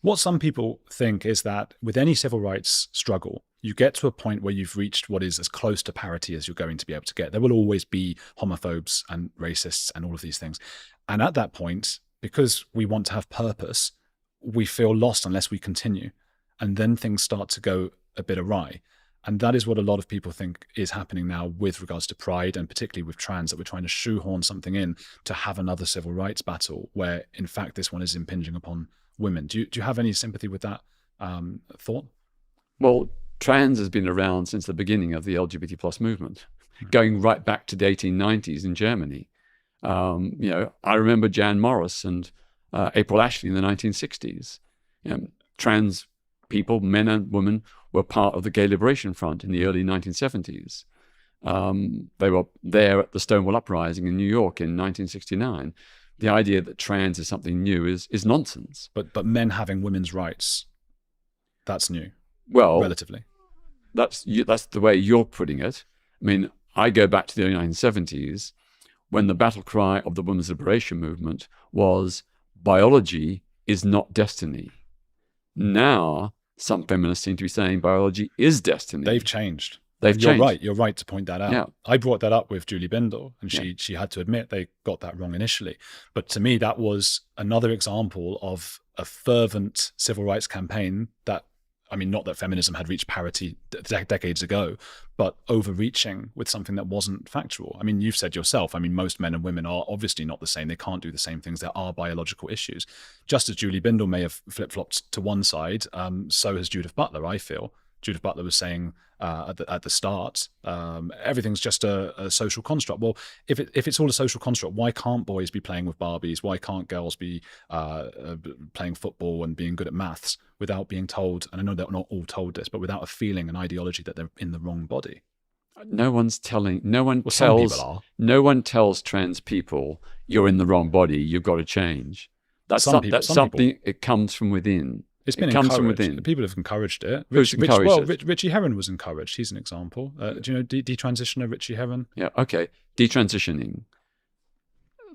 Speaker 2: What some people think is that with any civil rights struggle, you get to a point where you've reached what is as close to parity as you're going to be able to get. There will always be homophobes and racists and all of these things. And at that point, because we want to have purpose, we feel lost unless we continue. And then things start to go a bit awry. And that is what a lot of people think is happening now with regards to Pride, and particularly with trans, that we're trying to shoehorn something in to have another civil rights battle where, in fact, this one is impinging upon women. Do you have any sympathy with that thought?
Speaker 1: Well, trans has been around since the beginning of the LGBT plus movement, going right back to the 1890s in Germany. I remember Jan Morris and April Ashley in the 1960s. Trans people, men and women, were part of the Gay Liberation Front in the early 1970s. They were there at the Stonewall Uprising in New York in 1969. The idea that trans is something new is nonsense.
Speaker 2: But men having women's rights, that's new.
Speaker 1: Well,
Speaker 2: relatively.
Speaker 1: That's the way you're putting it. I go back to the early 1970s when the battle cry of the women's liberation movement was biology is not destiny. Now, some feminists seem to be saying biology is destiny.
Speaker 2: They've changed. You're right to point that out.
Speaker 1: Yeah.
Speaker 2: I brought that up with Julie Bindel, and she had to admit they got that wrong initially. But to me, that was another example of a fervent civil rights campaign that, not that feminism had reached parity decades ago, but overreaching with something that wasn't factual. You've said yourself, most men and women are obviously not the same. They can't do the same things. There are biological issues. Just as Julie Bindel may have flip-flopped to one side, so has Judith Butler, I feel. Judith Butler was saying at the start, everything's just a social construct. Well, if it's all a social construct, why can't boys be playing with Barbies? Why can't girls be playing football and being good at maths without being told? And I know they're not all told this, but without a feeling, an ideology that they're in the wrong body.
Speaker 1: No one
Speaker 2: Some people are.
Speaker 1: no one tells trans people you're in the wrong body. You've got to change. That's something. It comes from within.
Speaker 2: It's been
Speaker 1: comes
Speaker 2: encouraged.
Speaker 1: from within.
Speaker 2: People have encouraged it.
Speaker 1: Who's encouraged it?
Speaker 2: Richie Herron was encouraged. He's an example. Do you know detransitioner Richie Herron?
Speaker 1: Yeah. Okay. Detransitioning.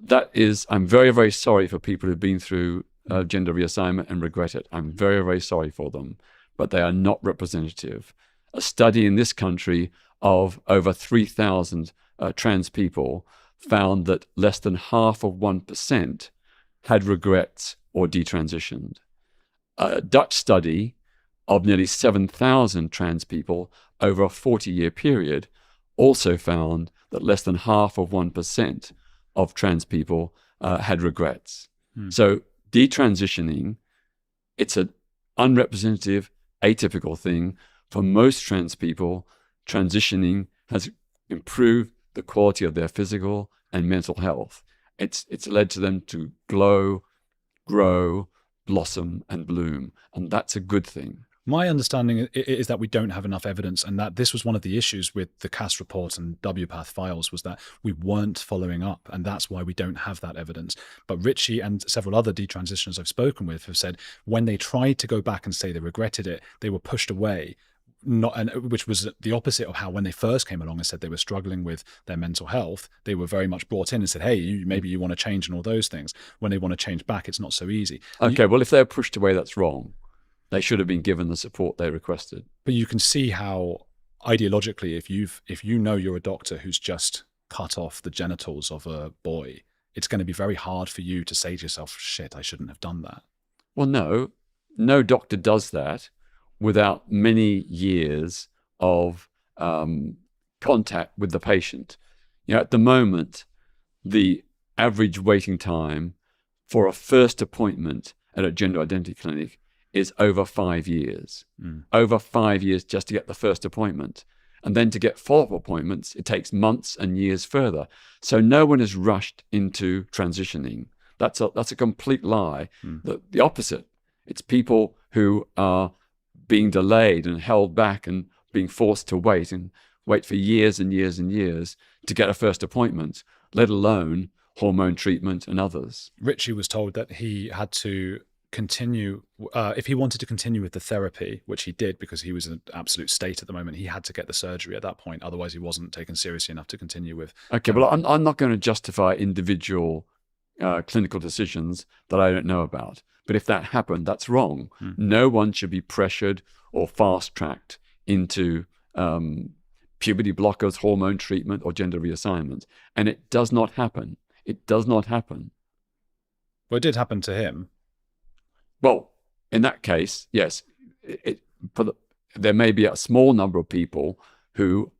Speaker 1: That is. I'm very, very sorry for people who've been through gender reassignment and regret it. I'm very, very sorry for them, but they are not representative. A study in this country of over 3,000 trans people found that less than half of 1% had regrets or detransitioned. A Dutch study of nearly 7,000 trans people over a 40-year period also found that less than half of 1% of trans people had regrets. So detransitioning, it's an unrepresentative, atypical thing. For most trans people, transitioning has improved the quality of their physical and mental health. It's led to them to glow, grow, blossom, and bloom, and that's a good thing.
Speaker 2: My understanding is that we don't have enough evidence, and that this was one of the issues with the CAST report and WPATH files, was that we weren't following up, and that's why we don't have that evidence. But Richie and several other detransitioners I've spoken with have said when they tried to go back and say they regretted it, they were pushed away. Which was the opposite of how when they first came along and said they were struggling with their mental health, they were very much brought in and said, hey, maybe you want to change and all those things. When they want to change back, it's not so easy.
Speaker 1: Okay, well, if they're pushed away, that's wrong. They should have been given the support they requested.
Speaker 2: But you can see how ideologically, if you know you're a doctor who's just cut off the genitals of a boy, it's going to be very hard for you to say to yourself, shit, I shouldn't have done that.
Speaker 1: Well, no doctor does that without many years of contact with the patient. At the moment, the average waiting time for a first appointment at a gender identity clinic is over 5 years. Over 5 years just to get the first appointment. And then to get follow-up appointments, it takes months and years further. So no one is rushed into transitioning. That's a complete lie. The opposite. It's people who are being delayed and held back and being forced to wait for years and years and years to get a first appointment, let alone hormone treatment and others.
Speaker 2: Richie was told that he had to continue, if he wanted to continue with the therapy, which he did because he was in an absolute state at the moment, he had to get the surgery at that point. Otherwise, he wasn't taken seriously enough to continue with.
Speaker 1: Okay, well, I'm not going to justify individual clinical decisions that I don't know about. But if that happened, that's wrong. No one should be pressured or fast-tracked into puberty blockers, hormone treatment, or gender reassignment. And it does not happen. It does not happen.
Speaker 2: Well, it did happen to him.
Speaker 1: Well, in that case, yes. There may be a small number of people who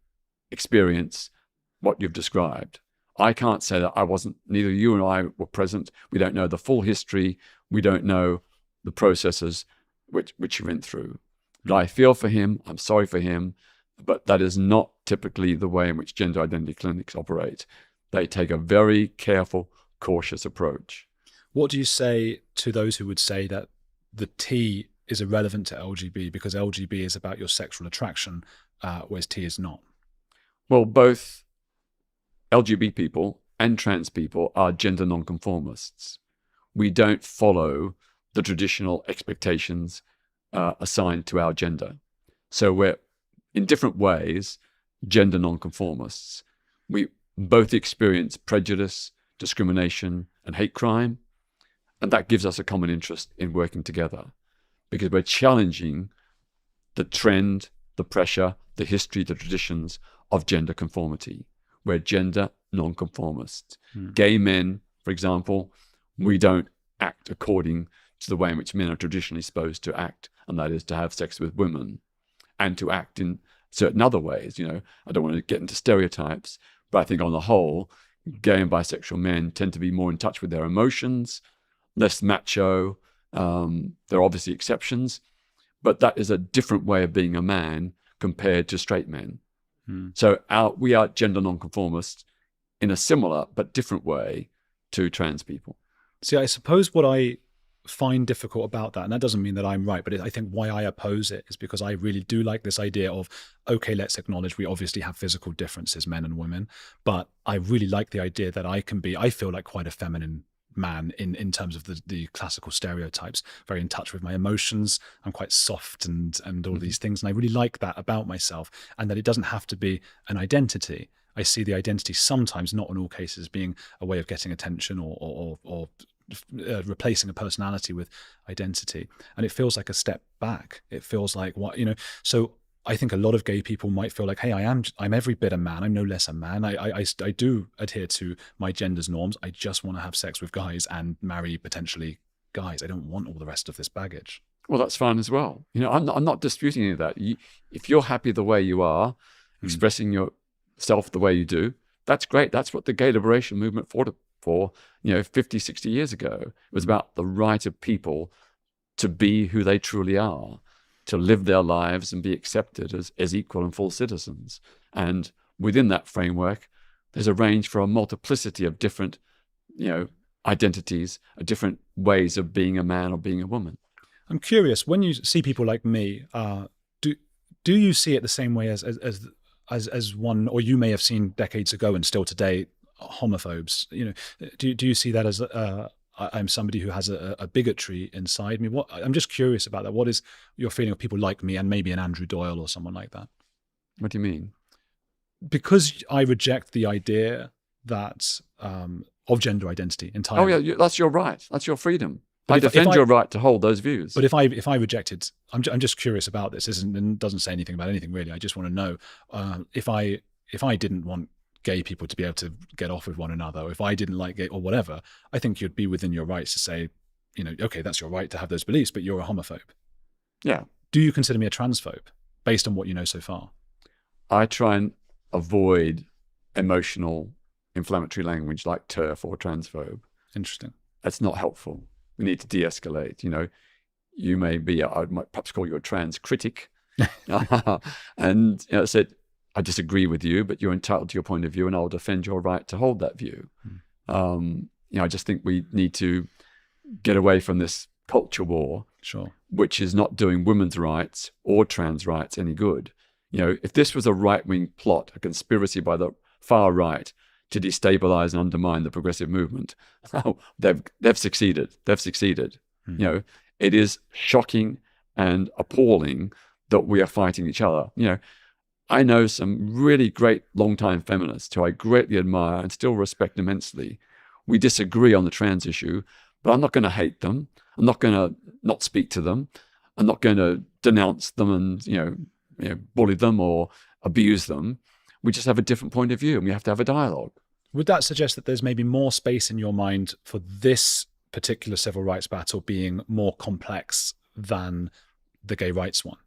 Speaker 1: experience what you've described. I can't say that neither you and I were present. We don't know the full history. We don't know the processes which he went through. But I feel for him. I'm sorry for him. But that is not typically the way in which gender identity clinics operate. They take a very careful, cautious approach.
Speaker 2: What do you say to those who would say that the T is irrelevant to LGB because LGB is about your sexual attraction, whereas T is not?
Speaker 1: Well, both LGBT people and trans people are gender nonconformists. We don't follow the traditional expectations assigned to our gender. So we're, in different ways, gender nonconformists. We both experience prejudice, discrimination, and hate crime. And that gives us a common interest in working together because we're challenging the trend, the pressure, the history, the traditions of gender conformity. We're gender nonconformists. Gay men, for example, we don't act according to the way in which men are traditionally supposed to act, and that is to have sex with women and to act in certain other ways. I don't want to get into stereotypes, but I think on the whole, gay and bisexual men tend to be more in touch with their emotions, less macho. There are obviously exceptions, but that is a different way of being a man compared to straight men.
Speaker 2: Hmm.
Speaker 1: So we are gender nonconformists in a similar but different way to trans people.
Speaker 2: See, I suppose what I find difficult about that, and that doesn't mean that I'm right, but I think why I oppose it is because I really do like this idea of, okay, let's acknowledge we obviously have physical differences, men and women, but I really like the idea that I feel like quite a feminine man in terms of the classical stereotypes, very in touch with my emotions. I'm quite soft and all these things. And I really like that about myself, and that it doesn't have to be an identity. I see the identity sometimes, not in all cases, being a way of getting attention or replacing a personality with identity. And it feels like a step back. It feels like so I think a lot of gay people might feel like, hey, I'm every bit a man. I'm no less a man. I do adhere to my gender's norms. I just want to have sex with guys and marry potentially guys. I don't want all the rest of this baggage.
Speaker 1: Well, that's fine as well. I'm not disputing any of that. If you're happy the way you are, expressing yourself the way you do, that's great. That's what the gay liberation movement fought for 50, 60 years ago. It was about the right of people to be who they truly are, to live their lives and be accepted as equal and full citizens. And within that framework, there's a range for a multiplicity of different, identities, different ways of being a man or being a woman.
Speaker 2: I'm curious, when you see people like me, do you see it the same way as one, or you may have seen decades ago and still today, homophobes? Do you see that as I'm somebody who has a bigotry inside me? I'm just curious about that. What is your feeling of people like me and maybe an Andrew Doyle or someone like that?
Speaker 1: What do you mean?
Speaker 2: Because I reject the idea that of gender identity entirely.
Speaker 1: Oh yeah, that's your right. That's your freedom. I defend your right to hold those views.
Speaker 2: But if I rejected, I'm just curious about this. It doesn't say anything about anything really. I just want to know if I didn't want gay people to be able to get off with one another, or if I didn't like gay or whatever, I think you'd be within your rights to say, okay, that's your right to have those beliefs, but you're a homophobe.
Speaker 1: Yeah.
Speaker 2: Do you consider me a transphobe based on what you know so far?
Speaker 1: I try and avoid emotional, inflammatory language like TERF or transphobe.
Speaker 2: Interesting.
Speaker 1: That's not helpful. We need to de-escalate. You may be, I might perhaps call you a trans critic. And I said, I disagree with you, but you're entitled to your point of view, and I'll defend your right to hold that view. I just think we need to get away from this culture war,
Speaker 2: sure,
Speaker 1: which is not doing women's rights or trans rights any good. If this was a right-wing plot, a conspiracy by the far right to destabilize and undermine the progressive movement, they've succeeded. They've succeeded. It is shocking and appalling that we are fighting each other. I know some really great long-time feminists who I greatly admire and still respect immensely. We disagree on the trans issue, but I'm not going to hate them. I'm not going to not speak to them. I'm not going to denounce them and bully them or abuse them. We just have a different point of view, and we have to have a dialogue.
Speaker 2: Would that suggest that there's maybe more space in your mind for this particular civil rights battle being more complex than the gay rights one?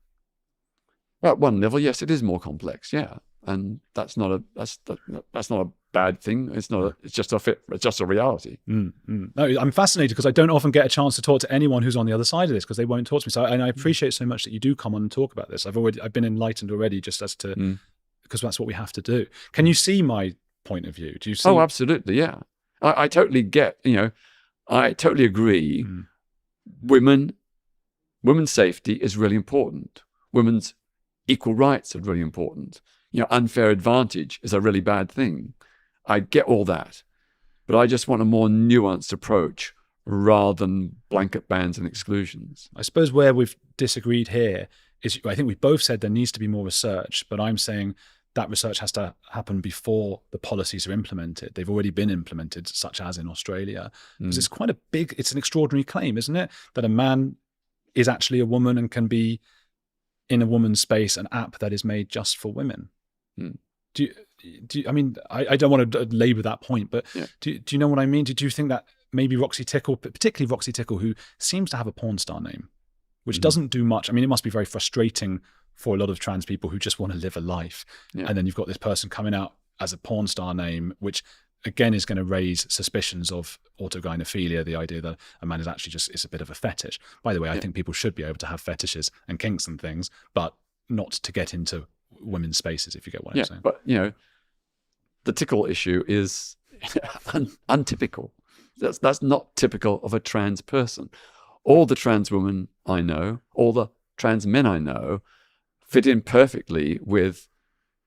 Speaker 1: At one level, yes, it is more complex, yeah, and that's not a bad thing. It's just a reality.
Speaker 2: No, I'm fascinated because I don't often get a chance to talk to anyone who's on the other side of this, because they won't talk to me. So, and I appreciate so much that you do come on and talk about this. I've been enlightened already, just as to because that's what we have to do. Can you see my point of view? Do you see?
Speaker 1: Oh, absolutely, yeah. I totally get. I totally agree. Women's safety is really important. Women's equal rights are really important. Unfair advantage is a really bad thing. I get all that, but I just want a more nuanced approach rather than blanket bans and exclusions.
Speaker 2: I suppose where we've disagreed here is, I think we've both said there needs to be more research, but I'm saying that research has to happen before the policies are implemented. They've already been implemented, such as in Australia. Because it's an extraordinary claim, isn't it? That a man is actually a woman and can be in a woman's space, an app that is made just for women. Do you, I mean, I don't want to labor that point, but do you know what I mean? Do you think that maybe Roxy Tickle, particularly Roxy Tickle, who seems to have a porn star name, which doesn't do much. I mean, it must be very frustrating for a lot of trans people who just want to live a life. And then you've got this person coming out as a porn star name, which again is going to raise suspicions of autogynephilia, the idea that a man is actually just is a bit of a fetish. By the way, I think people should be able to have fetishes and kinks and things, but not to get into women's spaces, if you get what I'm saying.
Speaker 1: But the tickle issue is untypical. That's not typical of a trans person. All the trans women I know, all the trans men I know, fit in perfectly with,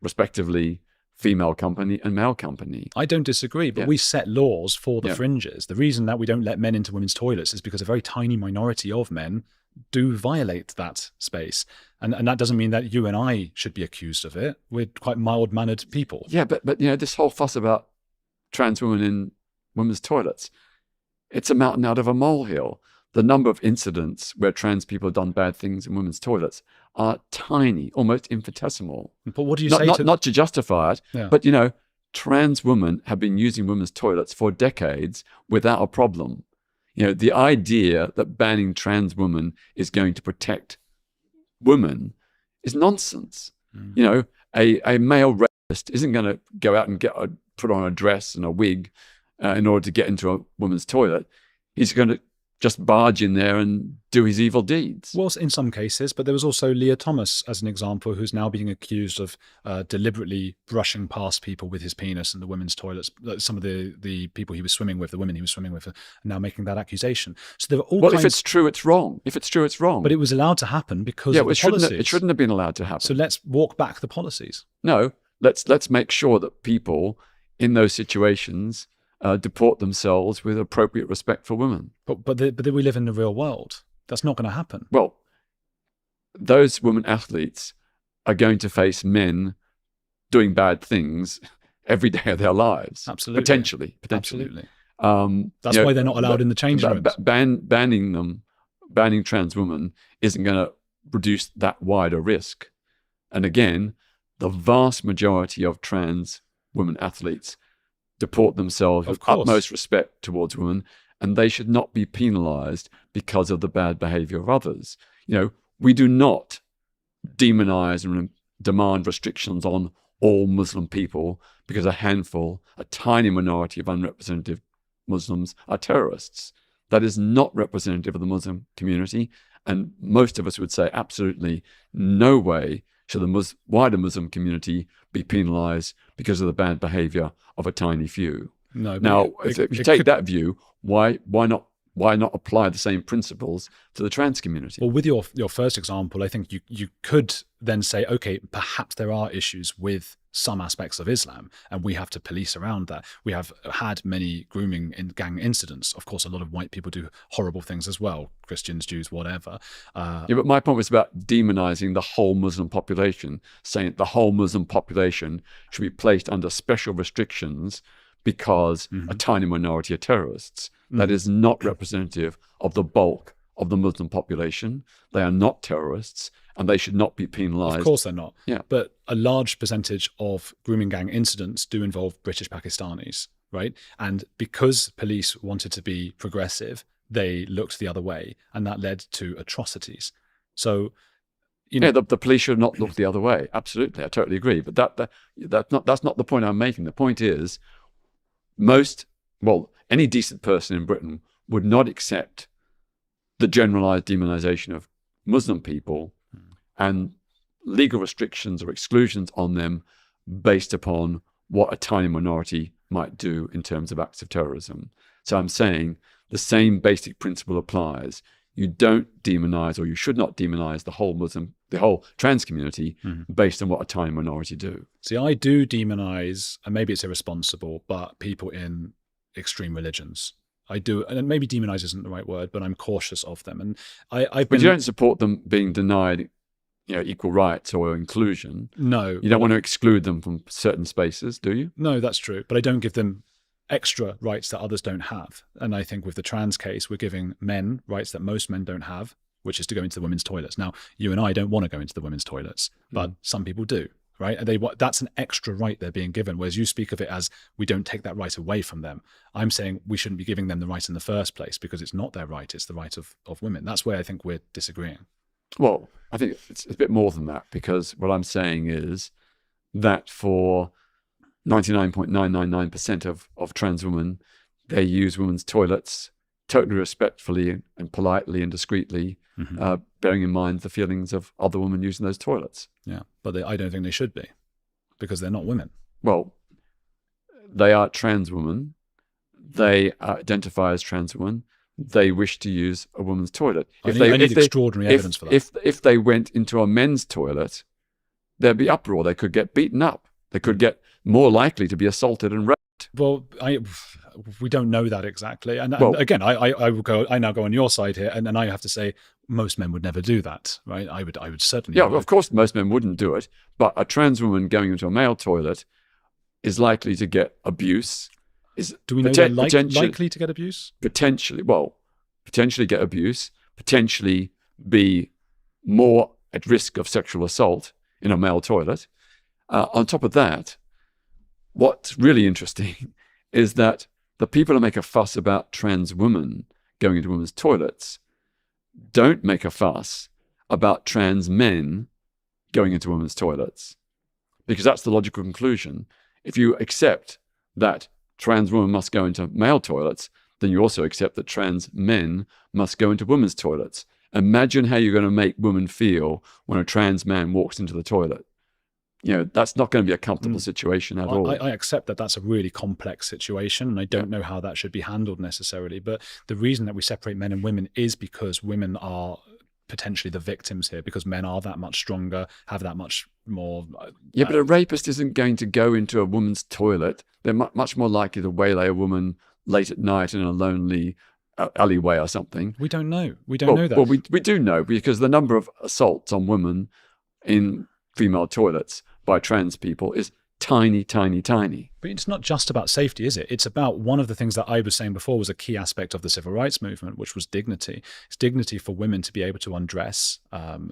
Speaker 1: respectively, female company and male company.
Speaker 2: I don't disagree, but we set laws for the fringes. The reason that we don't let men into women's toilets is because a very tiny minority of men do violate that space. And that doesn't mean that you and I should be accused of it. We're quite mild-mannered people.
Speaker 1: Yeah, but this whole fuss about trans women in women's toilets, it's a mountain out of a molehill. The number of incidents where trans people have done bad things in women's toilets are tiny, almost infinitesimal.
Speaker 2: But what do you
Speaker 1: say? Not to justify it, but trans women have been using women's toilets for decades without a problem. The idea that banning trans women is going to protect women is nonsense. A male rapist isn't going to go out and put on a dress and a wig in order to get into a woman's toilet. He's going to just barge in there and do his evil deeds.
Speaker 2: Well, in some cases, but there was also Leah Thomas, as an example, who's now being accused of deliberately brushing past people with his penis in the women's toilets. Some of the people he was swimming with, the women he was swimming with, are now making that accusation. So there were all
Speaker 1: if it's true, it's wrong. If it's true, it's wrong.
Speaker 2: But it was allowed to happen because of the policies.
Speaker 1: It shouldn't have been allowed to happen.
Speaker 2: So let's walk back the policies.
Speaker 1: No, let's make sure that people in those situations deport themselves with appropriate respect for women.
Speaker 2: But we live in the real world. That's not going to happen.
Speaker 1: Well, those women athletes are going to face men doing bad things every day of their lives.
Speaker 2: Absolutely.
Speaker 1: Potentially.
Speaker 2: Absolutely. That's why they're not allowed in the change rooms.
Speaker 1: Banning trans women isn't going to reduce that wider risk. And again, the vast majority of trans women athletes deport themselves with utmost respect towards women, and they should not be penalized because of the bad behavior of others. We do not demonize and demand restrictions on all Muslim people because a tiny minority of unrepresentative Muslims are terrorists. That is not representative of the Muslim community, and most of us would say absolutely no way should the wider Muslim community be penalized because of the bad behavior of a tiny few.
Speaker 2: No.
Speaker 1: Now, if you take that view, why not apply the same principles to the trans community?
Speaker 2: Well, with your first example, I think you could then say, okay, perhaps there are issues with some aspects of Islam, and we have to police around that. We have had many grooming and gang incidents. Of course, a lot of white people do horrible things as well, Christians, Jews, whatever.
Speaker 1: But my point was about demonizing the whole Muslim population, saying that the whole Muslim population should be placed under special restrictions because a tiny minority are terrorists. That is not representative of the bulk of the Muslim population. They are not terrorists, and they should not be penalized.
Speaker 2: Of course they're not.
Speaker 1: Yeah.
Speaker 2: But a large percentage of grooming gang incidents do involve British Pakistanis, right? And because police wanted to be progressive, they looked the other way, and that led to atrocities. So,
Speaker 1: the police should not look the other way. Absolutely, I totally agree. But that's not the point I'm making. The point is, any decent person in Britain would not accept the generalized demonization of Muslim people and legal restrictions or exclusions on them based upon what a tiny minority might do in terms of acts of terrorism. So I'm saying the same basic principle applies. You don't demonize, or you should not demonize the whole trans community based on what a tiny minority do.
Speaker 2: See, I do demonize, and maybe it's irresponsible, but people in extreme religions. I do, and maybe demonize isn't the right word, but I'm cautious of them. And
Speaker 1: But you don't support them being denied, equal rights or inclusion.
Speaker 2: No.
Speaker 1: You don't want to exclude them from certain spaces, do you?
Speaker 2: No, that's true. But I don't give them extra rights that others don't have. And I think with the trans case, we're giving men rights that most men don't have, which is to go into the women's toilets. Now, you and I don't want to go into the women's toilets, but some people do, right? And that's an extra right they're being given, whereas you speak of it as we don't take that right away from them. I'm saying we shouldn't be giving them the right in the first place because it's not their right, it's the right of women. That's where I think we're disagreeing.
Speaker 1: Well, I think it's a bit more than that, because what I'm saying is that for 99.999% of trans women, they use women's toilets totally respectfully and politely and discreetly, bearing in mind the feelings of other women using those toilets.
Speaker 2: Yeah, but I don't think they should be, because they're not women.
Speaker 1: Well, they are trans women. They identify as trans women. They wish to use a woman's toilet.
Speaker 2: I need extraordinary evidence for that.
Speaker 1: If they went into a men's toilet, there'd be uproar. They could get beaten up. They could get more likely to be assaulted and raped.
Speaker 2: Well, we don't know that exactly. And again, I now go on your side here, and I have to say most men would never do that, right? I would certainly.
Speaker 1: Yeah, of course, most men wouldn't do it. But a trans woman going into a male toilet is likely to get abuse.
Speaker 2: Do we know they're likely to get abuse?
Speaker 1: Potentially get abuse, potentially be more at risk of sexual assault in a male toilet. On top of that, what's really interesting is that the people who make a fuss about trans women going into women's toilets don't make a fuss about trans men going into women's toilets, because that's the logical conclusion. If you accept that trans women must go into male toilets, then you also accept that trans men must go into women's toilets. Imagine how you're going to make women feel when a trans man walks into the toilet. That's not going to be a comfortable situation at all.
Speaker 2: I accept that that's a really complex situation, and I don't know how that should be handled necessarily. But the reason that we separate men and women is because women are potentially the victims here, because men are that much stronger, have that much more.
Speaker 1: Yeah, but a rapist isn't going to go into a woman's toilet. They're much more likely to waylay a woman late at night in a lonely alleyway or something.
Speaker 2: We don't know. We don't know that.
Speaker 1: Well, we do know, because the number of assaults on women in female toilets by trans people is tiny, tiny, tiny.
Speaker 2: But it's not just about safety, is it? It's about one of the things that I was saying before was a key aspect of the civil rights movement, which was dignity. It's dignity for women to be able to undress,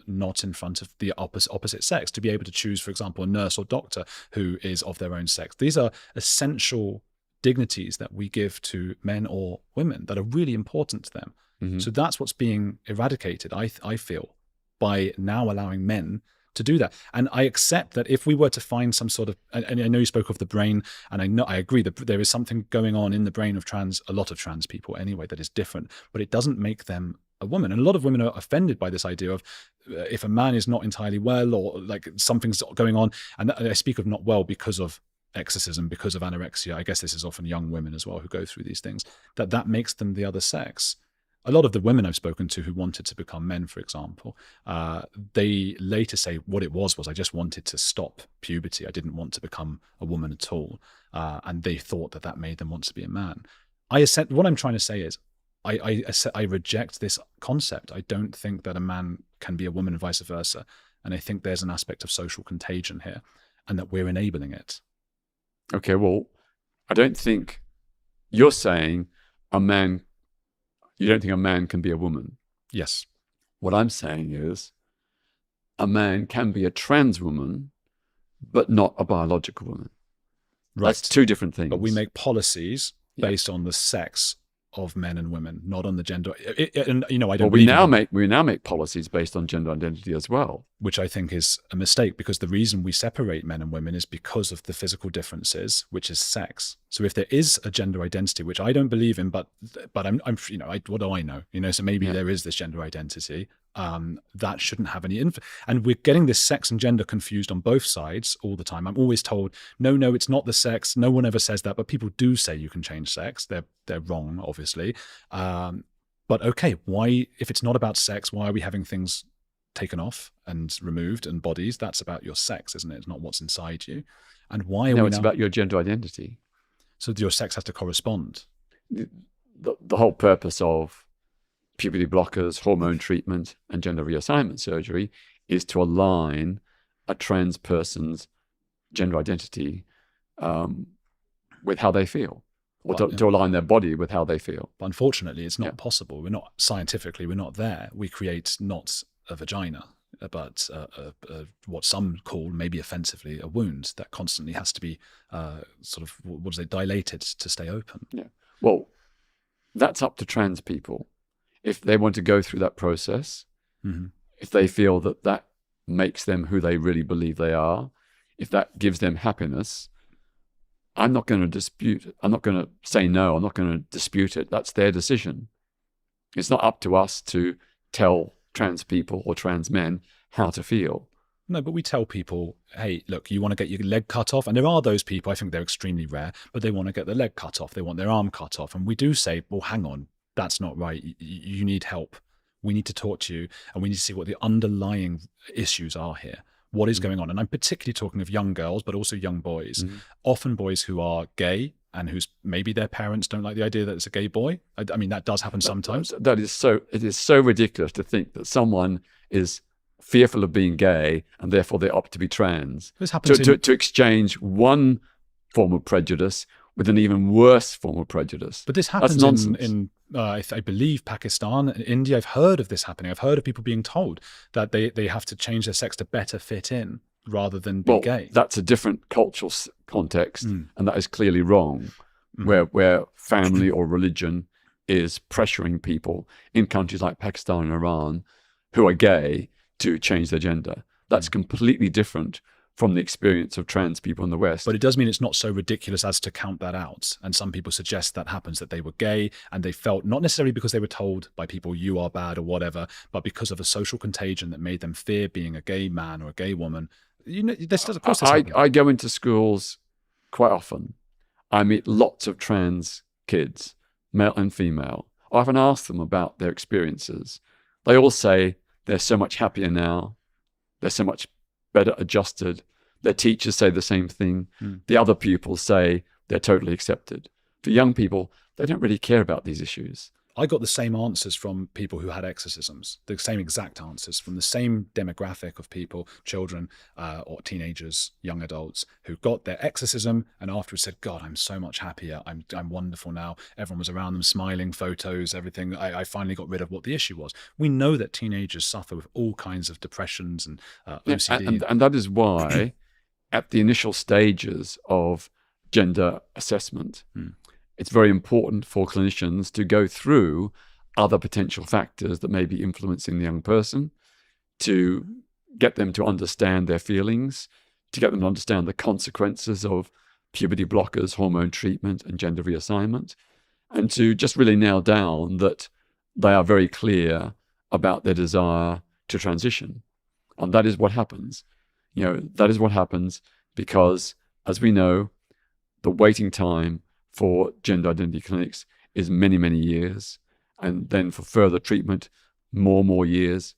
Speaker 2: not in front of the opposite sex, to be able to choose, for example, a nurse or doctor who is of their own sex. These are essential dignities that we give to men or women that are really important to them. So that's what's being eradicated, I feel, by now allowing men to do that. And I accept that if we were to find some sort of, and I know you spoke of the brain, and I agree that there is something going on in the brain of a lot of trans people anyway, that is different, but it doesn't make them a woman. And a lot of women are offended by this idea of if a man is not entirely well, or like something's going on, and I speak of not well because of exorcism, because of anorexia. I guess this is often young women as well who go through these things, that makes them the other sex. A lot of the women I've spoken to who wanted to become men, for example, they later say what it was I just wanted to stop puberty. I didn't want to become a woman at all. And they thought that made them want to be a man. What I'm trying to say is I reject this concept. I don't think that a man can be a woman and vice versa. And I think there's an aspect of social contagion here, and that we're enabling it.
Speaker 1: Okay, well, I don't think you're saying you don't think a man can be a woman.
Speaker 2: Yes.
Speaker 1: What I'm saying is a man can be a trans woman, but not a biological woman. Right. That's two different things.
Speaker 2: But we make policies based on the sex of men and women, not on the gender. And I don't. Well,
Speaker 1: we now make policies based on gender identity as well,
Speaker 2: which I think is a mistake, because the reason we separate men and women is because of the physical differences, which is sex. So if there is a gender identity, which I don't believe in, but I'm what do I know? So maybe there is this gender identity. That shouldn't have any and we're getting this sex and gender confused on both sides all the time. I'm always told, no, it's not the sex. No one ever says that, but people do say you can change sex. They're wrong, obviously. But okay, why, if it's not about sex, why are we having things taken off and removed and bodies? That's about your sex, isn't it? It's not what's inside you. And why are we
Speaker 1: it's about your gender identity.
Speaker 2: So your sex has to correspond.
Speaker 1: The whole purpose of puberty blockers, hormone treatment, and gender reassignment surgery is to align a trans person's gender identity with how they feel, or to align their body with how they feel.
Speaker 2: But unfortunately, it's not possible. We're not there. We create not a vagina, but what some call, maybe offensively, a wound that constantly has to be dilated to stay open.
Speaker 1: Yeah. Well, that's up to trans people. If they want to go through that process, if they feel that makes them who they really believe they are, if that gives them happiness, I'm not going to dispute it. I'm not going to say no. I'm not going to dispute it. That's their decision. It's not up to us to tell trans people or trans men how to feel.
Speaker 2: No, but we tell people, hey, look, you want to get your leg cut off? And there are those people, I think they're extremely rare, but they want to get their leg cut off. They want their arm cut off. And we do say, well, hang on, that's not right. You need help. We need to talk to you, and we need to see what the underlying issues are here. What is going on? And I'm particularly talking of young girls, but also young boys. Often boys who are gay and whose maybe their parents don't like the idea that it's a gay boy. I mean, that does happen sometimes.
Speaker 1: It is so ridiculous to think that someone is fearful of being gay and therefore they opt to be trans.
Speaker 2: This happens
Speaker 1: to exchange one form of prejudice with an even worse form of prejudice.
Speaker 2: But this happens in I believe, Pakistan and India. I've heard of this happening. I've heard of people being told that they have to change their sex to better fit in rather than be gay.
Speaker 1: That's a different cultural context, and that is clearly wrong, where family or religion is pressuring people in countries like Pakistan and Iran who are gay to change their gender. That's completely different from the experience of trans people in the West.
Speaker 2: But it does mean it's not so ridiculous as to count that out. And some people suggest that happens, that they were gay and they felt, not necessarily because they were told by people you are bad or whatever, but because of a social contagion that made them fear being a gay man or a gay woman. You know, this does, of course,
Speaker 1: I go into schools quite often. I meet lots of trans kids, male and female. I often ask them about their experiences. They all say they're so much happier now. They're so much better adjusted. Their teachers say the same thing. The other pupils say they're totally accepted. For young people, they don't really care about these issues.
Speaker 2: I got the same answers from people who had exorcisms, the same exact answers from the same demographic of people, children or teenagers, young adults, who got their exorcism and afterwards said, God, I'm so much happier. I'm wonderful now. Everyone was around them, smiling, photos, everything. I finally got rid of what the issue was. We know that teenagers suffer with all kinds of depressions and OCD.
Speaker 1: And that is why at the initial stages of gender assessment, it's very important for clinicians to go through other potential factors that may be influencing the young person, to get them to understand their feelings, to get them to understand the consequences of puberty blockers, hormone treatment, and gender reassignment, and to just really nail down that they are very clear about their desire to transition. And that is what happens. That is what happens because, as we know, the waiting time for gender identity clinics is many, many years. And then for further treatment, more years,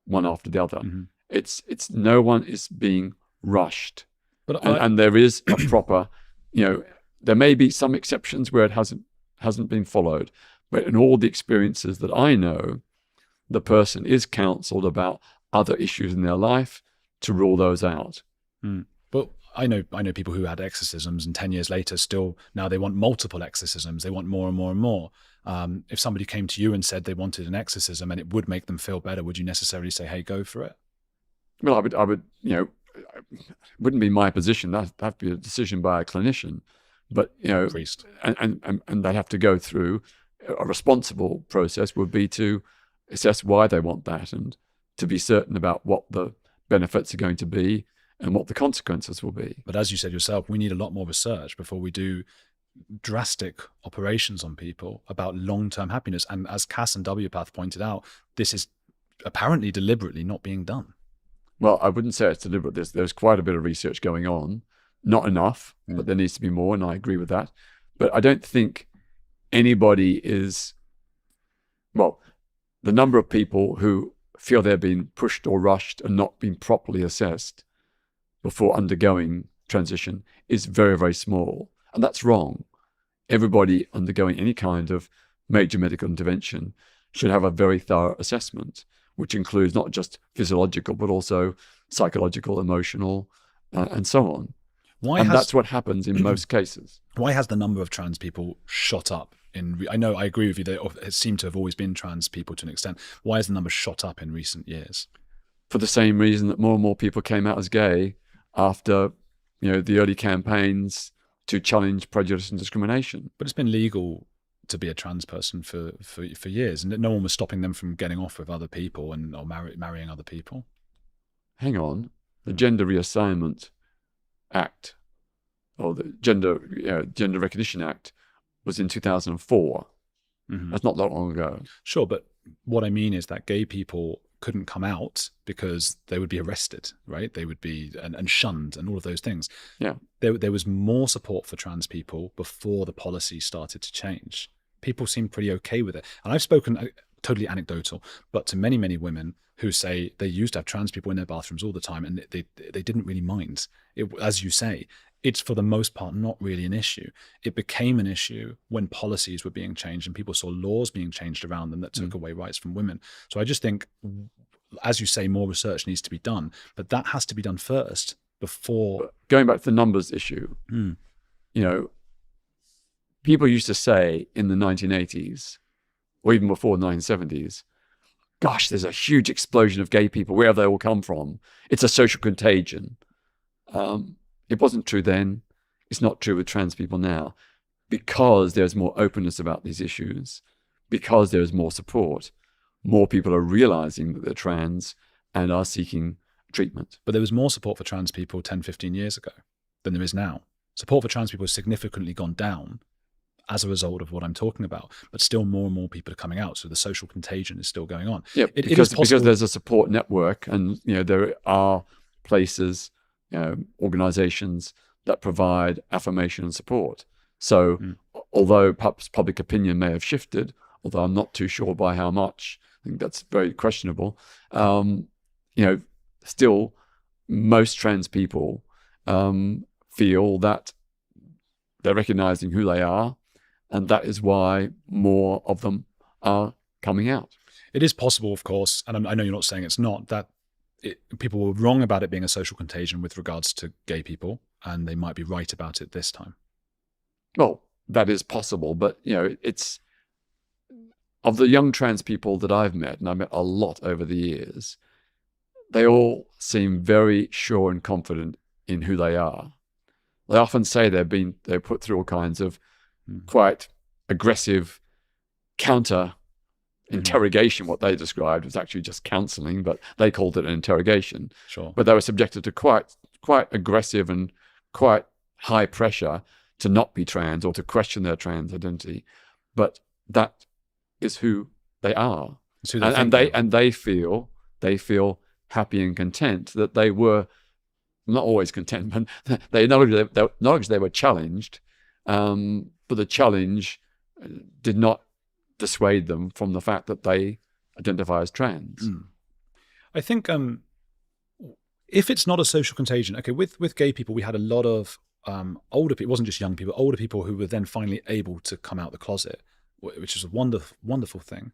Speaker 1: one after the other. It's no one is being rushed. And there is a proper, there may be some exceptions where it hasn't been followed. But in all the experiences that I know, the person is counseled about other issues in their life to rule those out.
Speaker 2: But I know people who had exorcisms and 10 years later still, now they want multiple exorcisms. They want more and more and more. If somebody came to you and said they wanted an exorcism and it would make them feel better, would you necessarily say, hey, go for it?
Speaker 1: Well, I would, it wouldn't be my position. That'd have to be a decision by a clinician. But,
Speaker 2: Priest.
Speaker 1: And they have to go through a responsible process would be to assess why they want that and to be certain about what the benefits are going to be and what the consequences will be.
Speaker 2: But as you said yourself, we need a lot more research before we do drastic operations on people about long-term happiness. And as Cass and WPATH pointed out, this is apparently deliberately not being done.
Speaker 1: Well, I wouldn't say it's deliberate. There's quite a bit of research going on. Not enough, but there needs to be more, and I agree with that. But I don't think anybody is, well, the number of people who feel they're being pushed or rushed and not being properly assessed before undergoing transition is very, very small. And that's wrong. Everybody undergoing any kind of major medical intervention should have a very thorough assessment, which includes not just physiological, but also psychological, emotional, and so on. That's what happens in most cases.
Speaker 2: Why has the number of trans people shot up? I know, I agree with you, that it seemed to have always been trans people to an extent. Why has the number shot up in recent years?
Speaker 1: For the same reason that more and more people came out as gay after, the early campaigns to challenge prejudice and discrimination.
Speaker 2: But it's been legal to be a trans person for years, and no one was stopping them from getting off with other people or marrying other people.
Speaker 1: Hang on, the Gender Reassignment Act of or the Gender Recognition Act was in 2004. That's not that long ago.
Speaker 2: Sure, but what I mean is that gay people couldn't come out because they would be arrested, right? They would be and shunned and all of those things.
Speaker 1: Yeah.
Speaker 2: There was more support for trans people before the policy started to change. People seem pretty okay with it. And I've spoken, totally anecdotal, but to many, many women who say they used to have trans people in their bathrooms all the time and they didn't really mind. As you say, it's for the most part not really an issue. It became an issue when policies were being changed and people saw laws being changed around them that took away rights from women. So I just think, as you say, more research needs to be done, but that has to be done first before.
Speaker 1: But going back to the numbers issue, people used to say in the 1980s, or even before the 1970s, gosh, there's a huge explosion of gay people, where have they all come from? It's a social contagion. It wasn't true then. It's not true with trans people now. Because there's more openness about these issues, because there is more support, more people are realizing that they're trans and are seeking treatment.
Speaker 2: But there was more support for trans people 10, 15 years ago than there is now. Support for trans people has significantly gone down as a result of what I'm talking about, but still more and more people are coming out. So the social contagion is still going on.
Speaker 1: Yeah, because there's a support network, and there are places, organizations that provide affirmation and support. So although perhaps public opinion may have shifted, although I'm not too sure by how much, I think that's very questionable, still most trans people feel that they're recognizing who they are, and that is why more of them are coming out.
Speaker 2: It is possible, of course, and I know you're not saying it's not, that people were wrong about it being a social contagion with regards to gay people, and they might be right about it this time.
Speaker 1: Well, that is possible, but it's of the young trans people that I've met, and I've met a lot over the years, they all seem very sure and confident in who they are. They often say they're put through all kinds of quite aggressive counter interrogation. What they described was actually just counseling, but they called it an interrogation.
Speaker 2: Sure.
Speaker 1: But they were subjected to quite aggressive and quite high pressure to not be trans or to question their trans identity. But that is who they are. And they feel happy and content that they were not always content, but they acknowledged they were challenged, but the challenge did not dissuade them from the fact that they identify as trans.
Speaker 2: I think if it's not a social contagion, okay, with gay people, we had a lot of older people, it wasn't just young people, older people who were then finally able to come out the closet, which is a wonderful thing.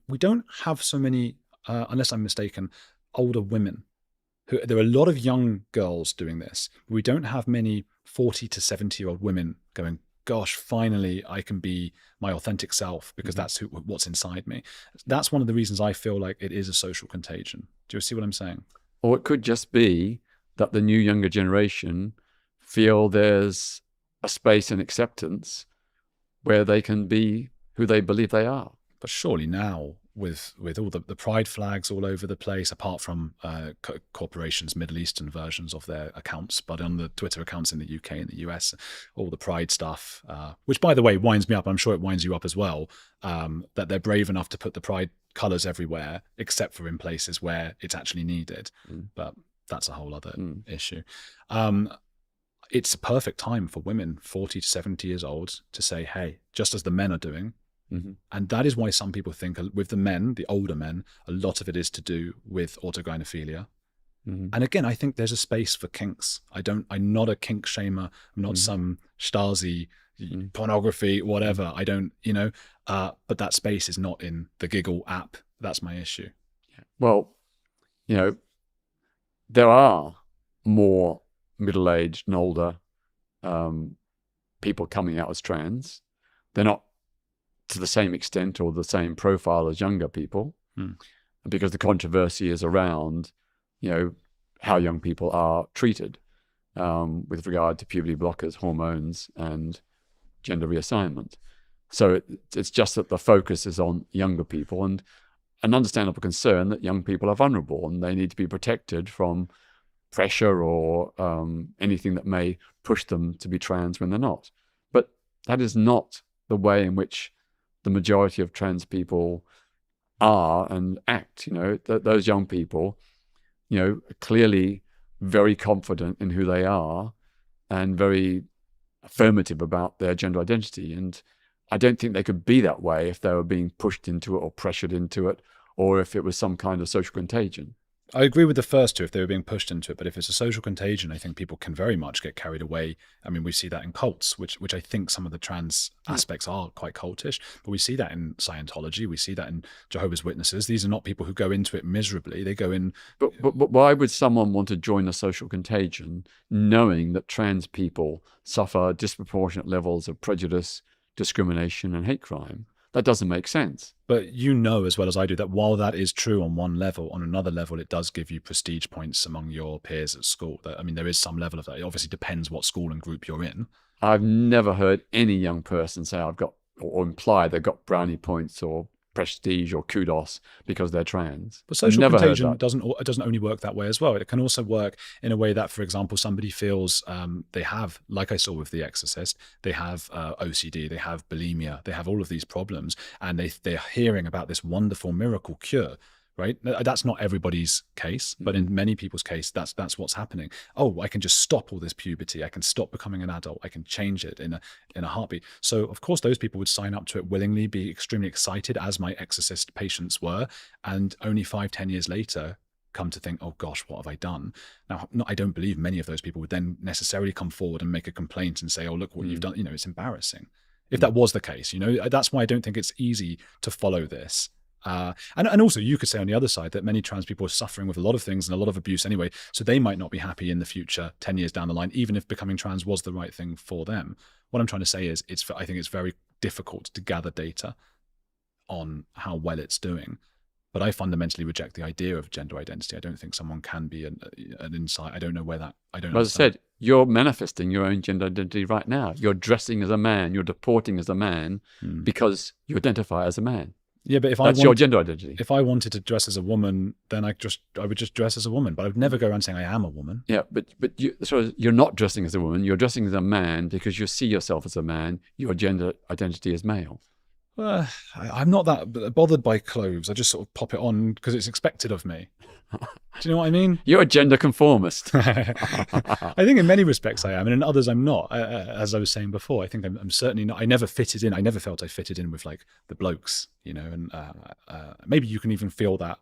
Speaker 2: We don't have so many, unless I'm mistaken, older women. There are a lot of young girls doing this. We don't have many 40 to 70-year-old women going, gosh, finally I can be my authentic self because that's what's inside me. That's one of the reasons I feel like it is a social contagion. Do you see what I'm saying?
Speaker 1: Or it could just be that the new younger generation feel there's a space and acceptance where they can be who they believe they are.
Speaker 2: But surely now, with all the pride flags all over the place, apart from corporations' Middle Eastern versions of their accounts, but on the Twitter accounts in the UK and the US, all the pride stuff, which by the way winds me up, I'm sure it winds you up as well, that they're brave enough to put the pride colours everywhere, except for in places where it's actually needed. But that's a whole other issue. It's a perfect time for women 40 to 70 years old to say, hey, just as the men are doing. And that is why some people think with the men, the older men, a lot of it is to do with autogynephilia. And again, I think there's a space for kinks. I'm not a kink shamer. I'm not some Stasi pornography, whatever. I don't, but that space is not in the Giggle app. That's my issue.
Speaker 1: Well, there are more middle-aged and older people coming out as trans. They're not to the same extent or the same profile as younger people, because the controversy is around, how young people are treated with regard to puberty blockers, hormones, and gender reassignment. So it's just that the focus is on younger people, and an understandable concern that young people are vulnerable and they need to be protected from pressure or anything that may push them to be trans when they're not. But that is not the way in which the majority of trans people are and act. Those young people, are clearly very confident in who they are and very affirmative about their gender identity. And I don't think they could be that way if they were being pushed into it or pressured into it, or if it was some kind of social contagion.
Speaker 2: I agree with the first two if they were being pushed into it, but if it's a social contagion, I think people can very much get carried away. I mean, we see that in cults, which I think some of the trans aspects are quite cultish, but we see that in Scientology, we see that in Jehovah's Witnesses. These are not people who go into it miserably. They go in.
Speaker 1: But why would someone want to join a social contagion knowing that trans people suffer disproportionate levels of prejudice, discrimination, and hate crime? That doesn't make sense.
Speaker 2: But you know as well as I do that while that is true on one level, on another level, it does give you prestige points among your peers at school. I mean, there is some level of that. It obviously depends what school and group you're in.
Speaker 1: I've never heard any young person say I've got, or imply they've got brownie points or prestige or kudos because they're trans.
Speaker 2: But social contagion doesn't only work that way as well. It can also work in a way that, for example, somebody feels they have, like I saw with The Exorcist, they have OCD, they have bulimia, they have all of these problems, and they're hearing about this wonderful miracle cure. Right? That's not everybody's case, but in many people's case, that's what's happening. Oh, I can just stop all this puberty. I can stop becoming an adult. I can change it in a heartbeat. So of course, those people would sign up to it willingly, be extremely excited, as my Exorcist patients were, and only 5-10 years later come to think, oh gosh, what have I done? Now, I don't believe many of those people would then necessarily come forward and make a complaint and say, oh, look what you've done. It's embarrassing. If that was the case, that's why I don't think it's easy to follow this. And also you could say on the other side that many trans people are suffering with a lot of things and a lot of abuse anyway, so they might not be happy in the future, 10 years down the line, even if becoming trans was the right thing for them. What I'm trying to say is I think it's very difficult to gather data on how well it's doing. But I fundamentally reject the idea of gender identity. I don't think someone can be an insight. I don't know where that, I don't know.
Speaker 1: As I said, you're manifesting your own gender identity right now. You're dressing as a man, you're deporting as a man because you identify as a man.
Speaker 2: Yeah, but
Speaker 1: that's your gender identity.
Speaker 2: If I wanted to dress as a woman, then I would just dress as a woman. But I would never go around saying I am a woman.
Speaker 1: Yeah, but you're not dressing as a woman. You're dressing as a man because you see yourself as a man. Your gender identity is male.
Speaker 2: I'm not that bothered by clothes. I just sort of pop it on because it's expected of me. Do you know what I mean?
Speaker 1: You're a gender conformist.
Speaker 2: I think in many respects I am, and in others I'm not. As I was saying before, I think I'm certainly not. I never fitted in. I never felt I fitted in with like the blokes, and maybe you can even feel that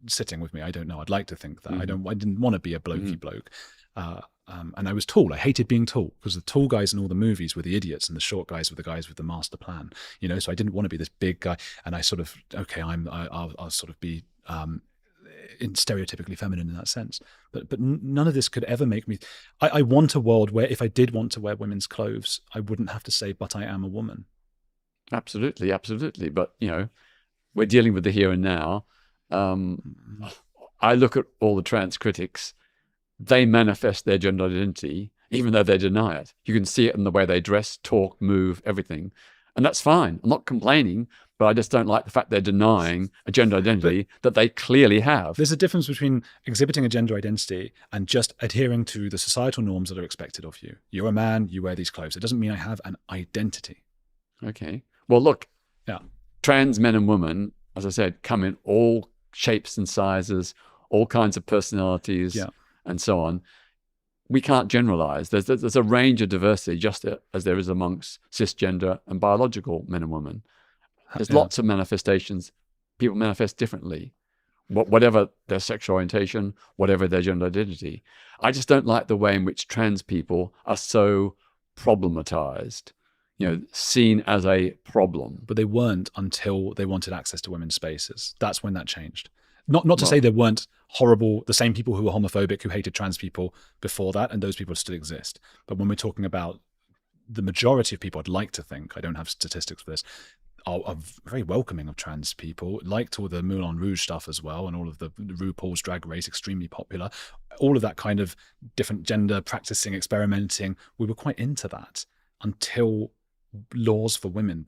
Speaker 2: sitting with me. I don't know. I'd like to think that. I didn't want to be a blokey bloke. And I was tall. I hated being tall because the tall guys in all the movies were the idiots and the short guys were the guys with the master plan. So I didn't want to be this big guy. And I sort of, okay, I'll sort of be in stereotypically feminine in that sense. But none of this could ever make me. I want a world where if I did want to wear women's clothes, I wouldn't have to say, but I am a woman.
Speaker 1: Absolutely, absolutely. But we're dealing with the here and now. I look at all the trans critics. They manifest their gender identity, even though they deny it. You can see it in the way they dress, talk, move, everything. And that's fine. I'm not complaining, but I just don't like the fact they're denying a gender identity that they clearly have.
Speaker 2: There's a difference between exhibiting a gender identity and just adhering to the societal norms that are expected of you. You're a man, you wear these clothes. It doesn't mean I have an identity.
Speaker 1: Okay. Well, look, trans men and women, as I said, come in all shapes and sizes, all kinds of personalities. And so on. We can't generalize. There's a range of diversity, just as there is amongst cisgender and biological men and women. There's lots of manifestations. People manifest differently, whatever their sexual orientation, whatever their gender identity. I just don't like the way in which trans people are so problematized, seen as a problem.
Speaker 2: But they weren't until they wanted access to women's spaces. That's when that changed. Not to say there weren't the same people who were homophobic, who hated trans people before that, and those people still exist. But when we're talking about the majority of people, I'd like to think, I don't have statistics for this, are very welcoming of trans people, liked all the Moulin Rouge stuff as well, and all of the RuPaul's Drag Race, extremely popular. All of that kind of different gender practicing, experimenting, we were quite into that until laws for women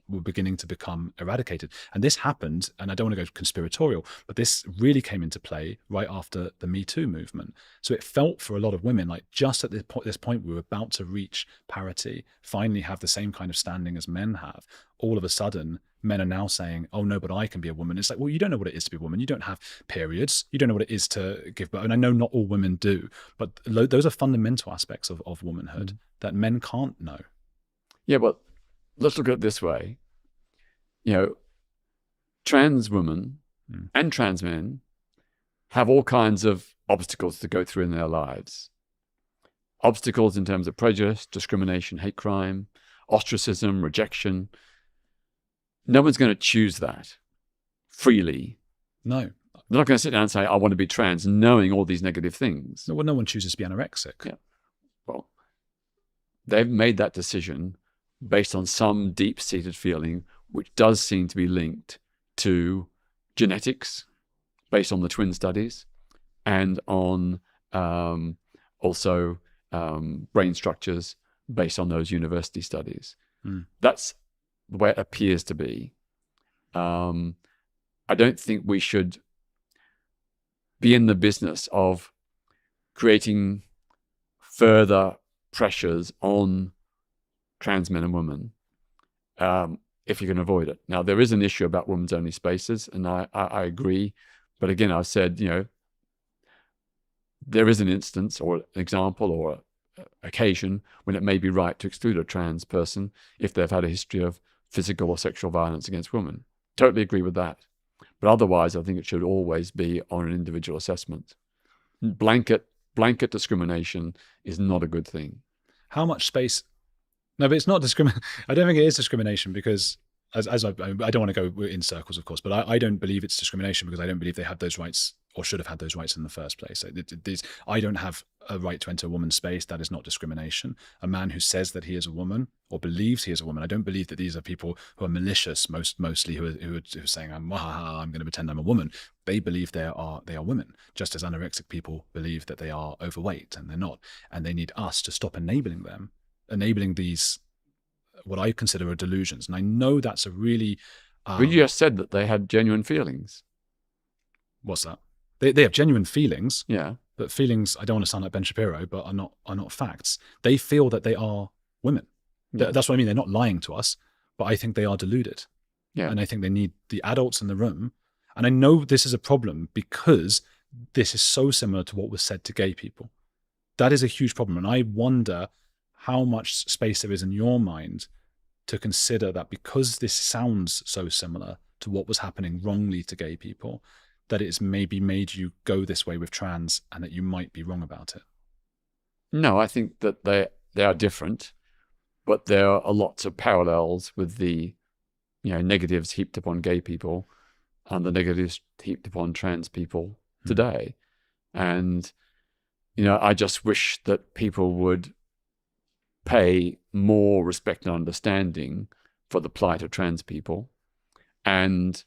Speaker 2: were beginning to become eradicated. And this happened, and I don't want to go conspiratorial, but this really came into play right after the Me Too movement. So it felt for a lot of women like just at this point we were about to reach parity, finally have the same kind of standing as men have. All of a sudden, men are now saying, oh no, but I can be a woman. It's like, well, you don't know what it is to be a woman. You don't have periods. You don't know what it is to give birth. And I know not all women do, but those are fundamental aspects of womanhood that men can't know.
Speaker 1: Yeah, but let's look at it this way. Trans women and trans men have all kinds of obstacles to go through in their lives. Obstacles in terms of prejudice, discrimination, hate crime, ostracism, rejection. No one's going to choose that freely.
Speaker 2: No.
Speaker 1: They're not going to sit down and say, I want to be trans, knowing all these negative things.
Speaker 2: Well, no one chooses to be anorexic.
Speaker 1: Yeah. Well, they've made that decision based on some deep-seated feeling, which does seem to be linked to genetics, based on the twin studies, and on also brain structures based on those university studies. That's the way it appears to be. I don't think we should be in the business of creating further pressures on trans men and women, if you can avoid it. Now, there is an issue about women's only spaces, and I agree. But again, I've said, there is an instance or an example or occasion when it may be right to exclude a trans person if they've had a history of physical or sexual violence against women. Totally agree with that. But otherwise, I think it should always be on an individual assessment. Blanket discrimination is not a good thing.
Speaker 2: How much space? No, but it's not discrimination. I don't think it is discrimination because, as I don't want to go in circles, of course, but I don't believe it's discrimination because I don't believe they have those rights or should have had those rights in the first place. I don't have a right to enter a woman's space. That is not discrimination. A man who says that he is a woman or believes he is a woman, I don't believe that these are people who are malicious, mostly who are saying, I'm going to pretend I'm a woman. They believe they are women, just as anorexic people believe that they are overweight and they're not. And they need us to stop enabling these, what I consider are delusions. And I know that's a really...
Speaker 1: But you just said that they had genuine feelings.
Speaker 2: What's that? They have genuine feelings.
Speaker 1: Yeah.
Speaker 2: But feelings, I don't want to sound like Ben Shapiro, but are not facts. They feel that they are women. Yeah. That's what I mean. They're not lying to us, but I think they are deluded.
Speaker 1: Yeah.
Speaker 2: And I think they need the adults in the room. And I know this is a problem because this is so similar to what was said to gay people. That is a huge problem. And I wonder how much space there is in your mind to consider that because this sounds so similar to what was happening wrongly to gay people, that it's maybe made you go this way with trans and that you might be wrong about it.
Speaker 1: No, I think that they are different, but there are lots of parallels with the negatives heaped upon gay people and the negatives heaped upon trans people today. And, I just wish that people would pay more respect and understanding for the plight of trans people and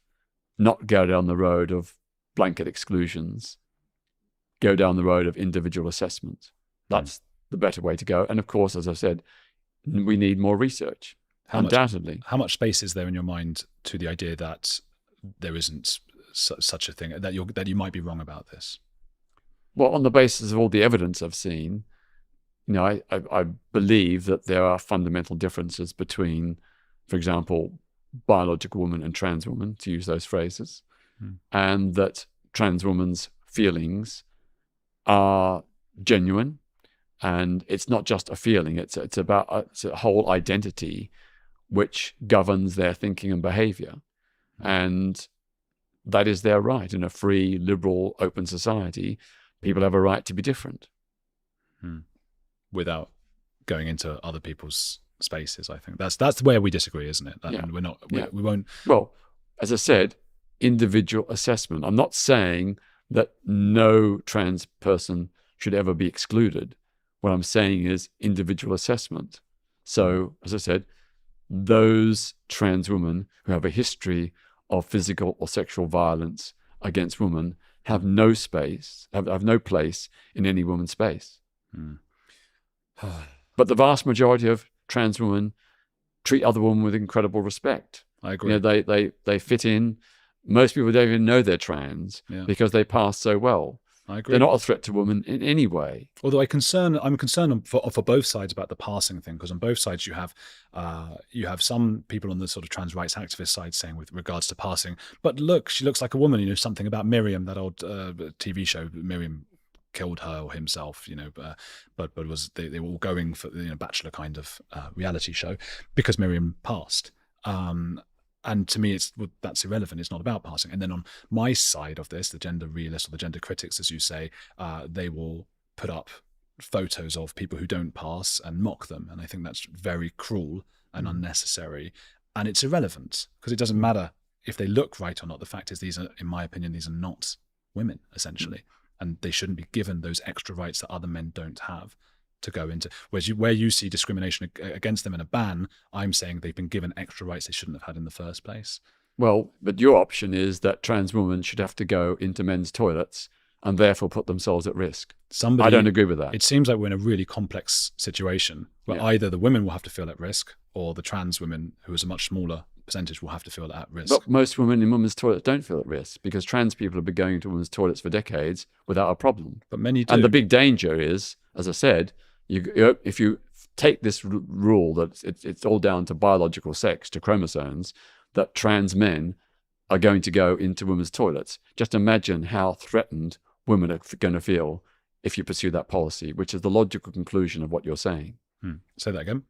Speaker 1: not go down the road of blanket exclusions, go down the road of individual assessment. That's the better way to go. And of course, as I said, we need more research, undoubtedly.
Speaker 2: How much space is there in your mind to the idea that there isn't such a thing, that you might be wrong about this?
Speaker 1: Well, on the basis of all the evidence I've seen, I believe that there are fundamental differences between, for example, biological woman and trans woman, to use those phrases, and that trans woman's feelings are genuine, and it's not just a feeling; it's a whole identity which governs their thinking and behavior, and that is their right in a free, liberal, open society. People have a right to be different.
Speaker 2: Without going into other people's spaces, I think that's where we disagree, isn't it?
Speaker 1: Yeah.
Speaker 2: We won't.
Speaker 1: Well, as I said, individual assessment. I'm not saying that no trans person should ever be excluded. What I'm saying is individual assessment. So, as I said, those trans women who have a history of physical or sexual violence against women have no space, have no place in any woman's space. But the vast majority of trans women, treat other women with incredible respect.
Speaker 2: I agree.
Speaker 1: You know, they fit in. Most people don't even know they're trans because they pass so well.
Speaker 2: I agree.
Speaker 1: They're not a threat to women in any way.
Speaker 2: Although I'm concerned for both sides about the passing thing, because on both sides you have some people on the sort of trans rights activist side saying with regards to passing, but look, she looks like a woman. You know, something about Miriam, that old TV show. Miriam killed her or himself. You know, but was they were all going for Bachelor kind of reality show because Miriam passed. And to me, that's irrelevant. It's not about passing. And then on my side of this, the gender realists or the gender critics, as you say, they will put up photos of people who don't pass and mock them. And I think that's very cruel and unnecessary. And it's irrelevant because it doesn't matter if they look right or not. The fact is, these are, in my opinion, these are not women, essentially. And they shouldn't be given those extra rights that other men don't have to go into. Whereas where you see discrimination against them in a ban, I'm saying they've been given extra rights they shouldn't have had in the first place.
Speaker 1: Well, but your option is that trans women should have to go into men's toilets and therefore put themselves at risk. I don't agree with that.
Speaker 2: It seems like we're in a really complex situation where either the women will have to feel at risk or the trans women, who is a much smaller percentage, will have to feel at risk.
Speaker 1: But most women in women's toilets don't feel at risk because trans people have been going to women's toilets for decades without a problem.
Speaker 2: But many do.
Speaker 1: And the big danger is, as I said, if you take this rule that it's all down to biological sex, to chromosomes, that trans men are going to go into women's toilets, just imagine how threatened women are going to feel if you pursue that policy, which is the logical conclusion of what you're saying.
Speaker 2: Say that again.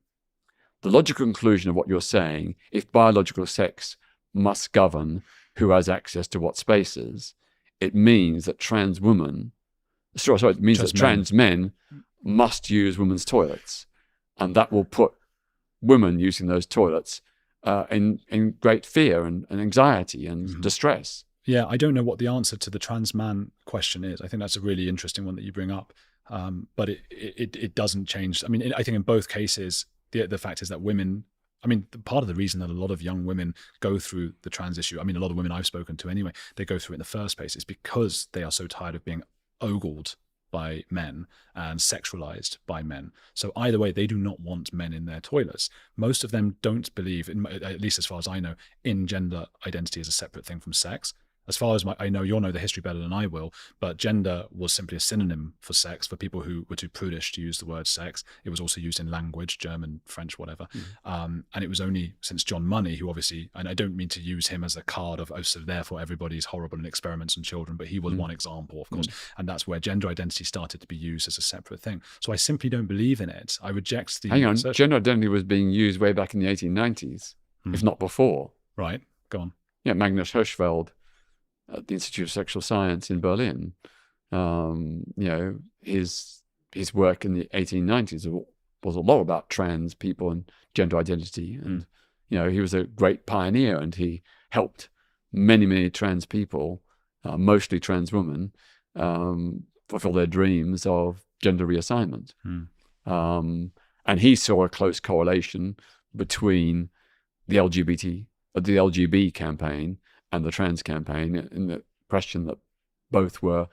Speaker 1: The logical conclusion of what you're saying, if biological sex must govern who has access to what spaces, it means that trans women, it means that trans men must use women's toilets, and that will put women using those toilets in great fear and anxiety and distress.
Speaker 2: Yeah, I don't know what the answer to the trans man question is. I think that's a really interesting one that you bring up, but it doesn't change. I mean, I think in both cases, the fact is that women, I mean, part of the reason that a lot of young women go through the trans issue, I mean, a lot of women I've spoken to anyway, they go through it in the first place, is because they are so tired of being ogled by men and sexualized by men. So either way, they do not want men in their toilets. Most of them don't believe, at least as far as I know, in gender identity as a separate thing from sex. As far as I know, you'll know the history better than I will, but gender was simply a synonym for sex for people who were too prudish to use the word sex. It was also used in language, German, French, whatever. And it was only since John Money, who obviously, and I don't mean to use him as a card of, so therefore everybody's horrible in experiments on children, but he was one example, of course. And that's where gender identity started to be used as a separate thing. So I simply don't believe in it. I reject the...
Speaker 1: Hang on, gender identity was being used way back in the 1890s, if not before.
Speaker 2: Right, go on.
Speaker 1: Yeah, Magnus Hirschfeld at the Institute of Sexual Science in Berlin. His work in the 1890s was a lot about trans people and gender identity. And, he was a great pioneer, and he helped many, many trans people, mostly trans women, fulfill their dreams of gender reassignment. And he saw a close correlation between the LGB campaign and the trans campaign, in the question that both were,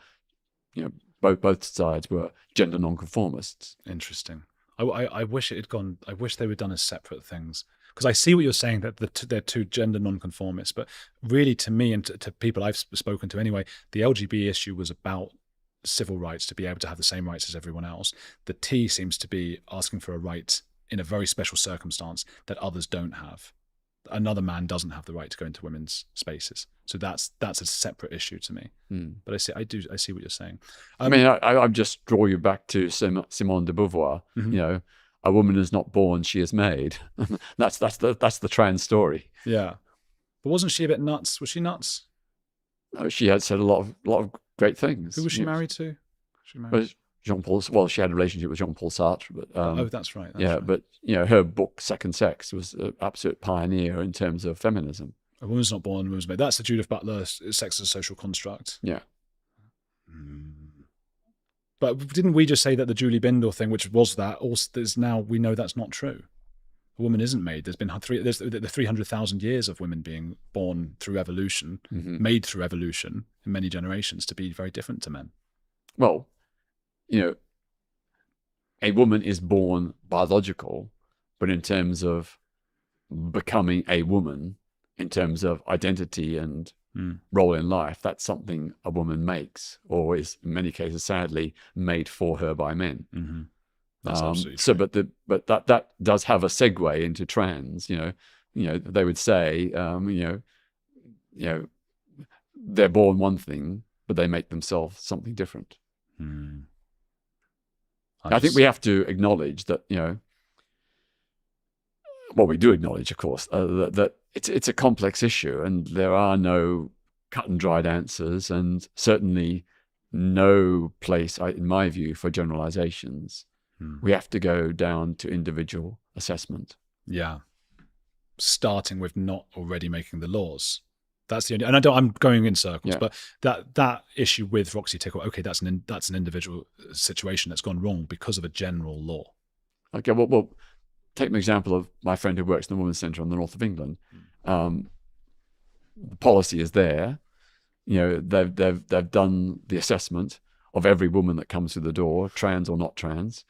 Speaker 1: both sides were gender nonconformists.
Speaker 2: Interesting. I wish it had gone. I wish they were done as separate things, because I see what you're saying, that they're two gender nonconformists. But really, to me and to people I've spoken to anyway, the LGB issue was about civil rights, to be able to have the same rights as everyone else. The T seems to be asking for a right in a very special circumstance that others don't have. Another man doesn't have the right to go into women's spaces, so that's a separate issue to me. But I see what you're saying.
Speaker 1: I just draw you back to Simone de Beauvoir. A woman is not born, she is made. that's the trans story.
Speaker 2: Yeah, but wasn't she a bit nuts? Was she nuts?
Speaker 1: No, she had said a lot of great things.
Speaker 2: Who was she married to?
Speaker 1: Jean-Paul. Well, she had a relationship with Jean-Paul Sartre, but
Speaker 2: that's right.
Speaker 1: But her book Second Sex was an absolute pioneer in terms of feminism.
Speaker 2: A woman's not born, a woman's made. That's the Judith Butler sex as a social construct.
Speaker 1: Yeah.
Speaker 2: But didn't we just say that the Julie Bindel thing, which was that, also there's now, we know that's not true. A woman isn't made. There's been the 300,000 years of women being born through evolution, made through evolution in many generations to be very different to men.
Speaker 1: Well, a woman is born biological, but in terms of becoming a woman in terms of identity and role in life, that's something a woman makes, or is in many cases, sadly, made for her by men.
Speaker 2: Mm-hmm. That's absolutely
Speaker 1: So,
Speaker 2: true.
Speaker 1: but that does have a segue into trans. They would say, they're born one thing, but they make themselves something different. I think we have to acknowledge that, well, we do acknowledge, of course, that it's a complex issue, and there are no cut and dried answers, and certainly no place, in my view, for generalizations. We have to go down to individual assessment.
Speaker 2: Yeah. Starting with not already making the laws. That's the only, and I'm going in circles, but that issue with Roxy Tickle, okay, that's an individual situation that's gone wrong because of a general law.
Speaker 1: Okay, well, take an example of my friend who works in the Women's Centre in the north of England. The policy is there. They've done the assessment of every woman that comes through the door, trans or not trans,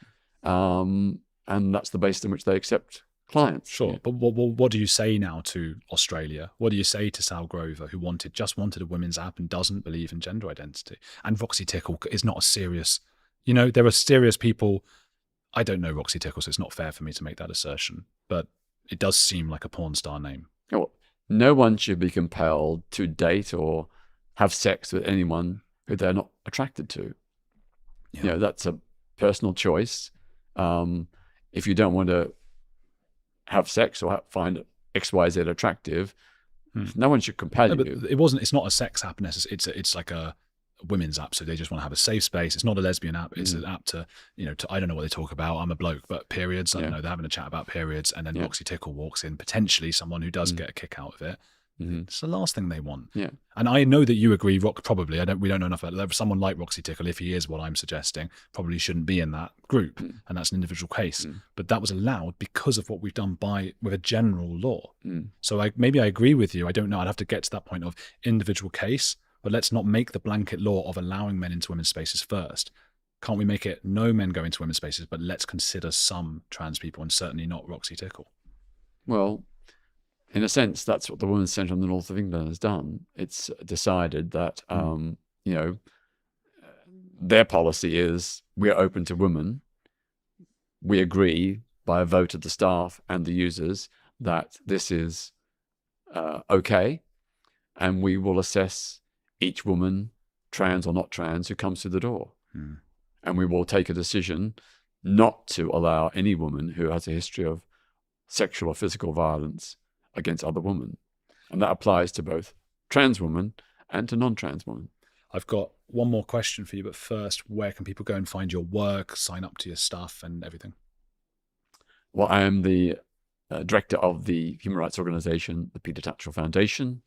Speaker 1: and that's the basis on which they accept clients.
Speaker 2: Sure, but what do you say now to Australia? What do you say to Sal Grover, who just wanted a women's app and doesn't believe in gender identity? And Roxy Tickle is not a serious, there are serious people. I don't know Roxy Tickle, so it's not fair for me to make that assertion, but it does seem like a porn star name.
Speaker 1: No one should be compelled to date or have sex with anyone who they're not attracted to.
Speaker 2: Yeah.
Speaker 1: That's a personal choice. If you don't want to have sex or find XYZ attractive, no one should compel you.
Speaker 2: But it's not a sex app necessarily. It's like a women's app, so they just want to have a safe space. It's not a lesbian app. It's an app to I don't know what they talk about. I'm a bloke, but periods. I don't know. They're having a chat about periods, and then Roxy Tickle walks in, potentially someone who does get a kick out of it. It's the last thing they want.
Speaker 1: Yeah.
Speaker 2: And I know that you agree, probably. We don't know enough about it. Someone like Roxy Tickle, if he is what I'm suggesting, probably shouldn't be in that group. And that's an individual case. But that was allowed because of what we've done with a general law. So maybe I agree with you. I don't know. I'd have to get to that point of individual case, but let's not make the blanket law of allowing men into women's spaces first. Can't we make it no men go into women's spaces, but let's consider some trans people, and certainly not Roxy Tickle?
Speaker 1: Well, in a sense, that's what the Women's Centre in the north of England has done. It's decided that, their policy is we're open to women. We agree by a vote of the staff and the users that this is okay, and we will assess each woman, trans or not trans, who comes through the door. And we will take a decision not to allow any woman who has a history of sexual or physical violence against other women. And that applies to both trans women and to non-trans women.
Speaker 2: I've got one more question for you, but first, where can people go and find your work, sign up to your stuff and everything? Well,
Speaker 1: I am the director of the human rights organization, the Peter Tatchell Foundation.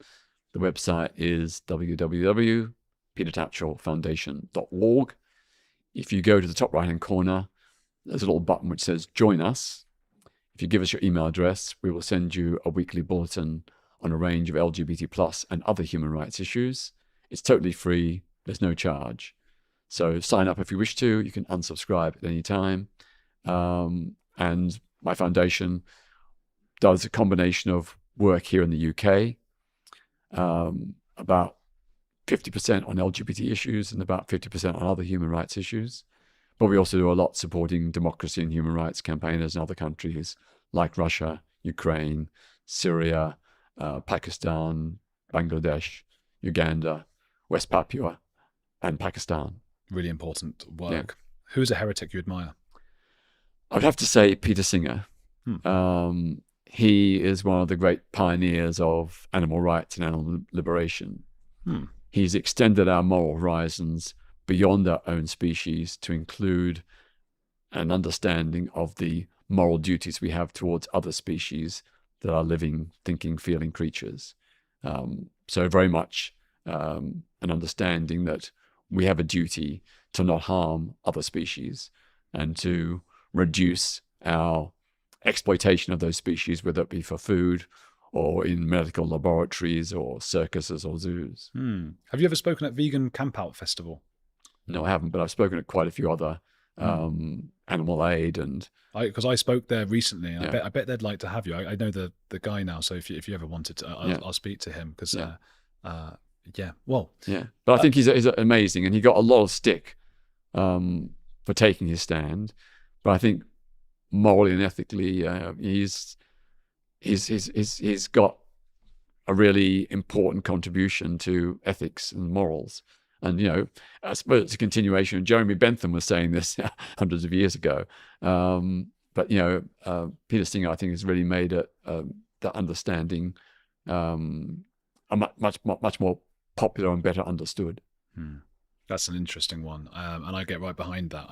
Speaker 1: The website is www.petertatchellfoundation.org. If you go to the top right-hand corner, there's a little button which says Join Us. If you give us your email address, we will send you a weekly bulletin on a range of LGBT plus and other human rights issues. It's totally free. There's no charge. So sign up if you wish to. You can unsubscribe at any time. And my foundation does a combination of work here in the UK, about 50% on LGBT issues and about 50% on other human rights issues. But we also do a lot supporting democracy and human rights campaigners in other countries like Russia, Ukraine, Syria, Pakistan, Bangladesh, Uganda, West Papua, and Pakistan.
Speaker 2: Really important work. Yeah. Who's a heretic you admire?
Speaker 1: I would have to say Peter Singer. He is one of the great pioneers of animal rights and animal liberation. He's extended our moral horizons beyond our own species to include an understanding of the moral duties we have towards other species that are living, thinking, feeling creatures. So very much an understanding that we have a duty to not harm other species and to reduce our exploitation of those species, whether it be for food or in medical laboratories or circuses or zoos.
Speaker 2: Have you ever spoken at Vegan Campout Festival?
Speaker 1: No, I haven't, but I've spoken at quite a few other animal aid and
Speaker 2: Because I spoke there recently, and
Speaker 1: yeah,
Speaker 2: I bet they'd like to have you. I know the guy now, so if you ever wanted to, I'll speak to him because
Speaker 1: yeah,
Speaker 2: yeah. Well,
Speaker 1: yeah. But I think he's amazing, and he got a lot of stick for taking his stand. But I think morally and ethically, he's got a really important contribution to ethics and morals. And, I suppose it's a continuation. Jeremy Bentham was saying this hundreds of years ago. But, Peter Singer, I think, has really made that understanding much more popular and better understood.
Speaker 2: That's an interesting one, and I get right behind that.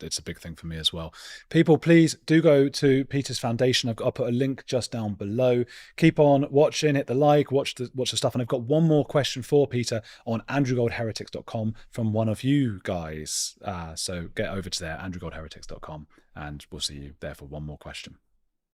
Speaker 2: It's a big thing for me as well. People, please do go to Peter's foundation. I'll put a link just down below. Keep on watching, hit the like, watch the stuff. And I've got one more question for Peter on andrewgoldheretics.com from one of you guys. So get over to there, andrewgoldheretics.com, and we'll see you there for one more question.